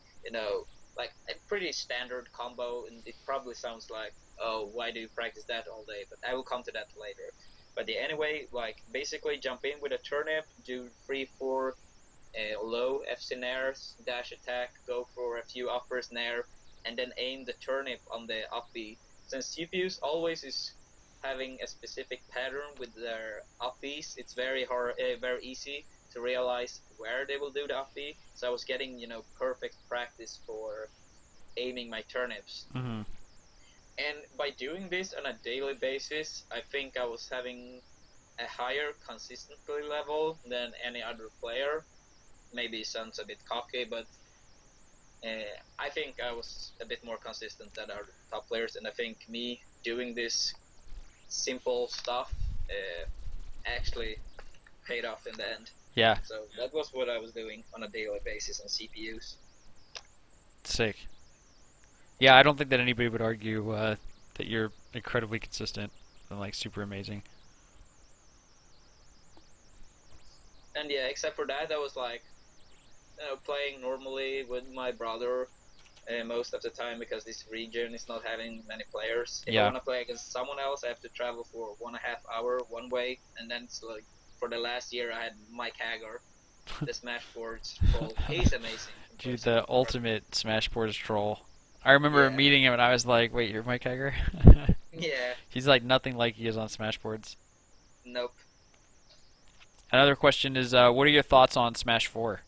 like a pretty standard combo. And it probably sounds like, oh, why do you practice that all day? But I will come to that later. But yeah, anyway, like basically jump in with a turnip, do 3-4 low FC nairs, dash attack, go for a few uppers nair, and then aim the turnip on the up B. Since CPUs always is having a specific pattern with their up Bs, it's very hard, very easy to realize where they will do the up B. So I was getting perfect practice for aiming my turnips. Mm-hmm. And by doing this on a daily basis, I think I was having a higher consistency level than any other player. Maybe sounds a bit cocky, but I think I was a bit more consistent than our top players, and I think me doing this simple stuff actually paid off in the end. Yeah, So that was what I was doing on a daily basis on CPUs. sick. Yeah, I don't think that anybody would argue that you're incredibly consistent and like super amazing. And yeah, except for that, I was like, playing normally with my brother most of the time because this region is not having many players. If I Yeah. want to play against someone else, I have to travel for 1.5 hour one way, and then it's like for the last year I had Mike Hagar, the Smashboards troll. He's amazing. in Dude, person. the ultimate Smashboards troll. I remember Yeah. meeting him and I was like, wait, you're Mike Hager? Yeah. He's like nothing like he is on Smashboards. Nope. Another question is, what are your thoughts on Smash 4?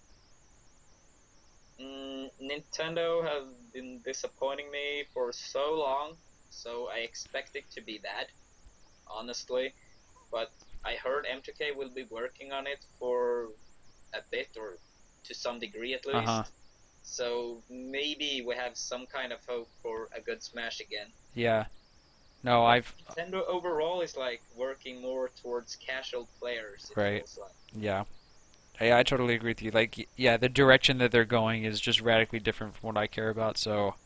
Nintendo have been disappointing me for so long, so I expect it to be bad, honestly. But I heard M2K will be working on it for a bit, or to some degree at Uh-huh. least. So maybe we have some kind of hope for a good Smash again. Yeah. No, But I've... Nintendo overall is like working more towards casual players, it Right. feels like. Yeah. I totally agree with you. Like, yeah, the direction that they're going is just radically different from what I care about, so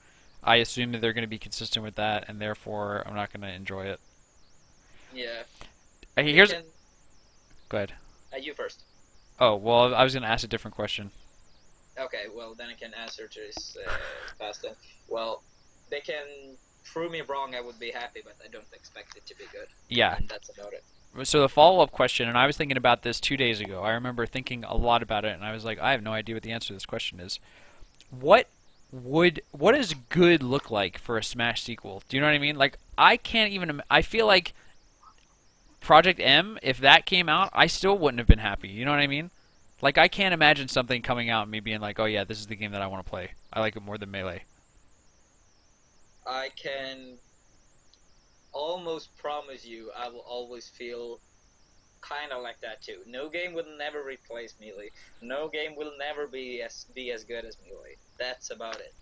I assume that they're going to be consistent with that, and therefore I'm not going to enjoy it. Yeah. They Here's... can, Go ahead. you first. Oh, well, I was going to ask a different question. Okay, well then I can answer to this fast then. Well, they can prove me wrong, I would be happy, but I don't expect it to be good. Yeah. And that's about it. So the follow-up question, and I was thinking about this 2 days ago. I remember thinking a lot about it, and I was like, I have no idea what the answer to this question is. What does good look like for a Smash sequel? Do you know what I mean? Like, I can't even. I feel like Project M, if that came out, I still wouldn't have been happy. You know what I mean? Like, I can't imagine something coming out and me being like, oh yeah, this is the game that I want to play. I like it more than Melee. I can almost promise you I will always feel kind of like that too. No game will never replace Melee. No game will never be as good as Melee. That's about it.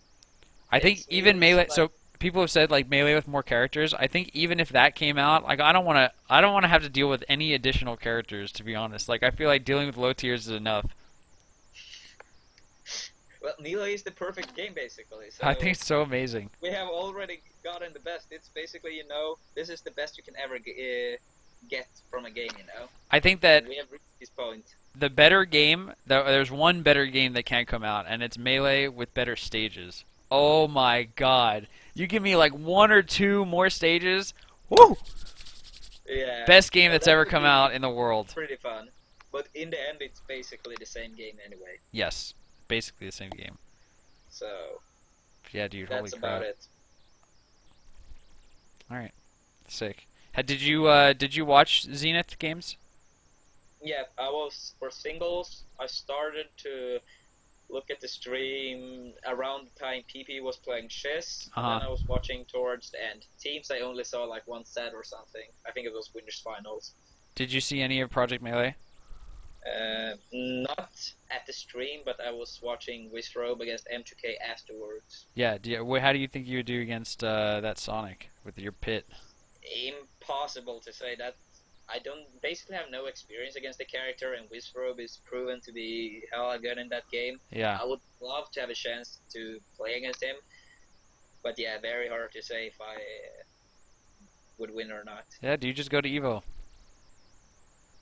I think even Melee's Melee. like, So people have said like Melee with more characters. I think even if that came out, like I don't want to. I don't want to have to deal with any additional characters. To be honest, like I feel like dealing with low tiers is enough. well, Melee is the perfect game basically. So I think it's so amazing. we have already gotten the best. It's basically, this is the best you can ever get from a game, I think that And we have reached this point. the better game, there's one better game that can come out, and it's Melee with better stages. Oh my god. You give me like one or two more stages, woo! Yeah. Best game Well, that's that ever would come be out in the world. pretty fun. But in the end, it's basically the same game anyway. Yes, basically the same game. So Yeah, dude, holy that's crap. about it. Alright, sick. Did you watch Zenith games? Yeah, I was for singles. I started to look at the stream around the time PP was playing chess. And Uh-huh. then I was watching towards the end. Teams, I only saw like one set or something. I think it was winners finals. Did you see any of Project Melee? Not at the stream, but I was watching Wizrobe against M2K afterwards. Yeah, how do you think you would do against that Sonic with your pit? Impossible to say that. I don't basically have no experience against the character, and Wizrobe is proven to be hella good in that game. Yeah. I would love to have a chance to play against him, but yeah, very hard to say if I would win or not. Yeah, do you just go to Evo?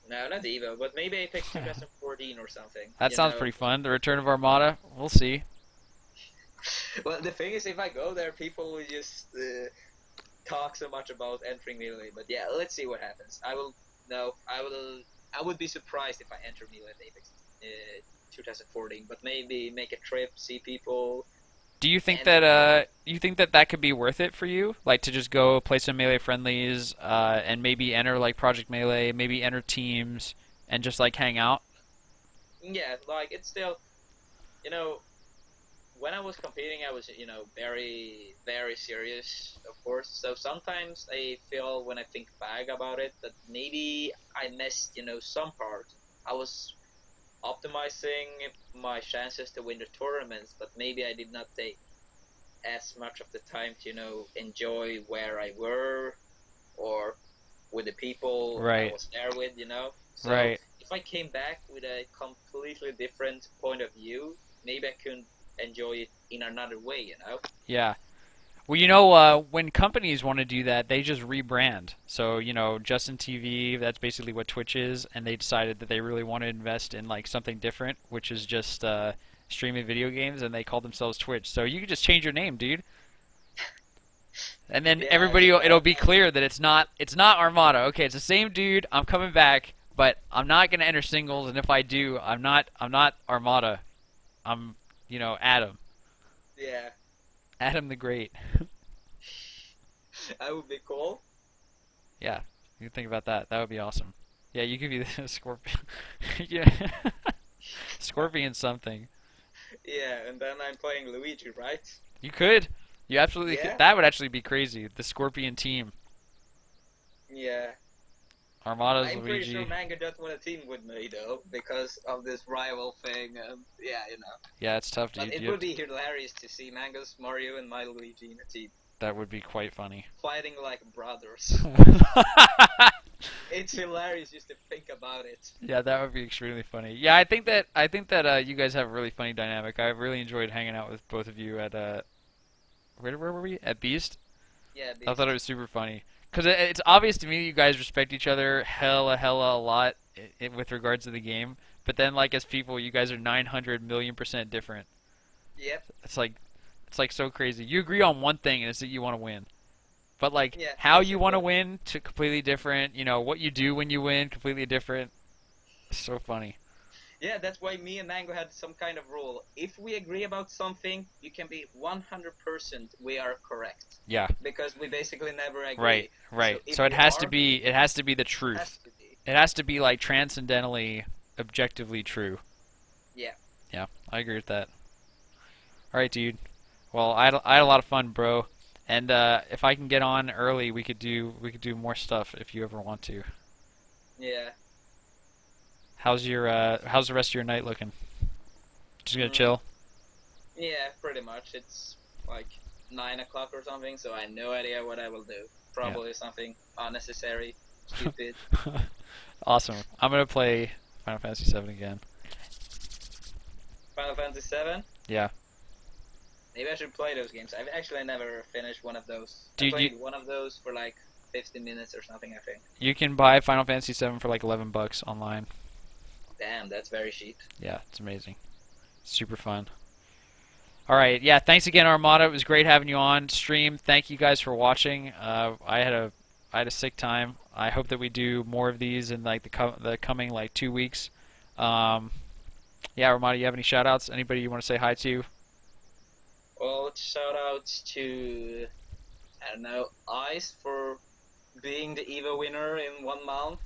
No, not Evo, but maybe I pick 2014 or something. That you sounds know? pretty fun. The Return of Armada. We'll see. Well, the thing is, if I go there, people will just talk so much about entering Melee. But yeah, let's see what happens. I would be surprised if I enter Melee at Apex 2014. But maybe make a trip, see people. Do you think And- that could be worth it for you? Like to just go play some Melee friendlies, and maybe enter like Project Melee, maybe enter teams, and just like hang out? Yeah, like it's still, you know, when I was competing, I was, very, very serious, of course. So sometimes I feel when I think back about it that maybe I missed, some part. I was optimizing my chances to win the tournaments, but maybe I did not take as much of the time to, enjoy where I were or with the people I Right. was there with. So Right. if I came back with a completely different point of view, maybe I could enjoy it in another way. Yeah. Well, when companies want to do that, they just rebrand. So, Justin TV, that's basically what Twitch is, and they decided that they really want to invest in like something different, which is just streaming video games, and they call themselves Twitch. So you can just change your name, dude. And then Yeah, everybody it'll be clear that it's not Armada. Okay, it's the same dude. I'm coming back, but I'm not going to enter singles, and if I do, I'm not Armada. I'm, Adam. yeah, Adam the Great. that would be cool. Yeah, you think about that. That would be awesome. Yeah, you could be the Scorpion. Yeah, Scorpion something. Yeah, and then I'm playing Luigi, right? You could. You absolutely could. Yeah, That would actually be crazy. The Scorpion team. yeah. Armada's I'm pretty sure Luigi. Mango doesn't want a team with me though, because of this rival thing. Yeah. Yeah, it's tough, But dude. it would be hilarious to see Mango's Mario and my Luigi in a team That would be quite funny. fighting like brothers. It's hilarious just to think about it. Yeah, that would be extremely funny. Yeah, I think that you guys have a really funny dynamic. I really enjoyed hanging out with both of you at where were we? At Beast. Yeah, I thought it Beast. was super funny because it's obvious to me you guys respect each other hella a lot with regards to the game. But then, like as people, you guys are 900 million% different. Yep. It's like so crazy. You agree on one thing, and it's that you want to win. But like Yeah, how you want to basically. win, to completely different. What you do when you win, completely different. So funny. Yeah, that's why me and Mango had some kind of rule. If we agree about something, you can be 100% we are correct. Yeah. Because we basically never agree. Right. Right. So if So it we has to are, be the it has truth. to be. It has to be like transcendentally, objectively true. Yeah. Yeah, I agree with that. All right, dude. Well, I had a lot of fun, bro. And if I can get on early, we could do more stuff if you ever want to. Yeah. How's the rest of your night looking? Just gonna Mm, chill. yeah, pretty much. It's like 9 o'clock or something, so I have no idea what I will do. Probably something unnecessary, stupid. Awesome. I'm gonna play Final Fantasy VII again. Final Fantasy 7? Yeah. Maybe I should play those games. I've actually never finished one of those. Dude, I played one of those for like 15 minutes or something, I think. you can buy Final Fantasy VII for like $11 online. Damn, that's very cheap. Yeah, it's amazing. Super fun. All right, yeah. Thanks again, Armada. It was great having you on stream. Thank you guys for watching. I had a sick time. I hope that we do more of these in like the coming like 2 weeks. Yeah, Armada, you have any shout outs? Anybody you want to say hi to? Well, shout outs to, I don't know, Ice for being the EVO winner in 1 month.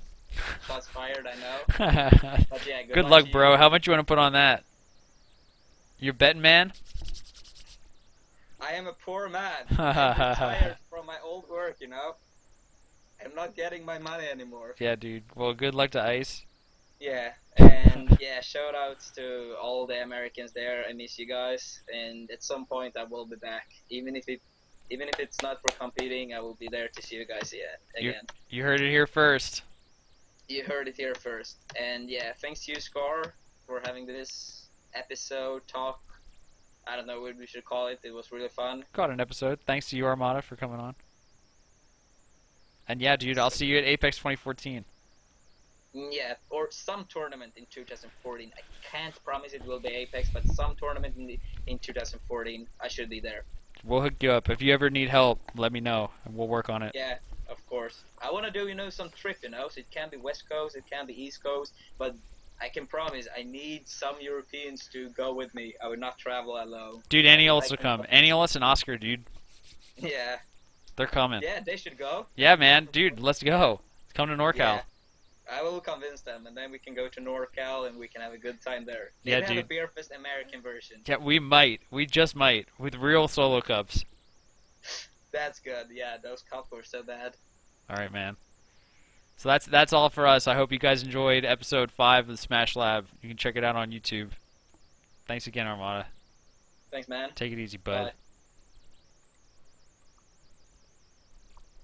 Shots fired, I know. But yeah, Good luck luck, to bro. you. How much you want to put on that? You're betting, man. I am a poor man. I'm retired from my old work. I'm not getting my money anymore. Yeah, dude. Well, good luck to Ice. Yeah, and yeah, shout outs to all the Americans there. I miss you guys, and at some point I will be back. Even if it's not for competing, I will be there to see you guys again. You heard it here first. You heard it here first. And yeah, thanks to you, Scar, for having this episode talk. I don't know what we should call it. It was really fun. Got an episode. Thanks to you, Armada, for coming on. And yeah, dude, I'll see you at Apex 2014. Yeah, or some tournament in 2014. I can't promise it will be Apex, but some tournament in 2014, I should be there. We'll hook you up. If you ever need help, let me know, and we'll work on it. Yeah, of course. I want to do, some trip, so it can be West Coast, it can be East Coast, but I can promise I need some Europeans to go with me. I will not travel alone. Dude, Annie will come. Annie and Oscar, dude. Yeah. They're coming. Yeah, they should go. Yeah, man. Dude, let's go. Come to NorCal. Yeah. I will convince them, and then we can go to NorCal and we can have a good time there. Yeah, Maybe have a dude. Beer Fest American version. Yeah, we might. We just might with real solo cups. That's good. Yeah, those cups were so bad. All right, man. So that's all for us. I hope you guys enjoyed episode 5 of the Smash Lab. You can check it out on YouTube. Thanks again, Armada. Thanks, man. Take it easy, bud. Bye.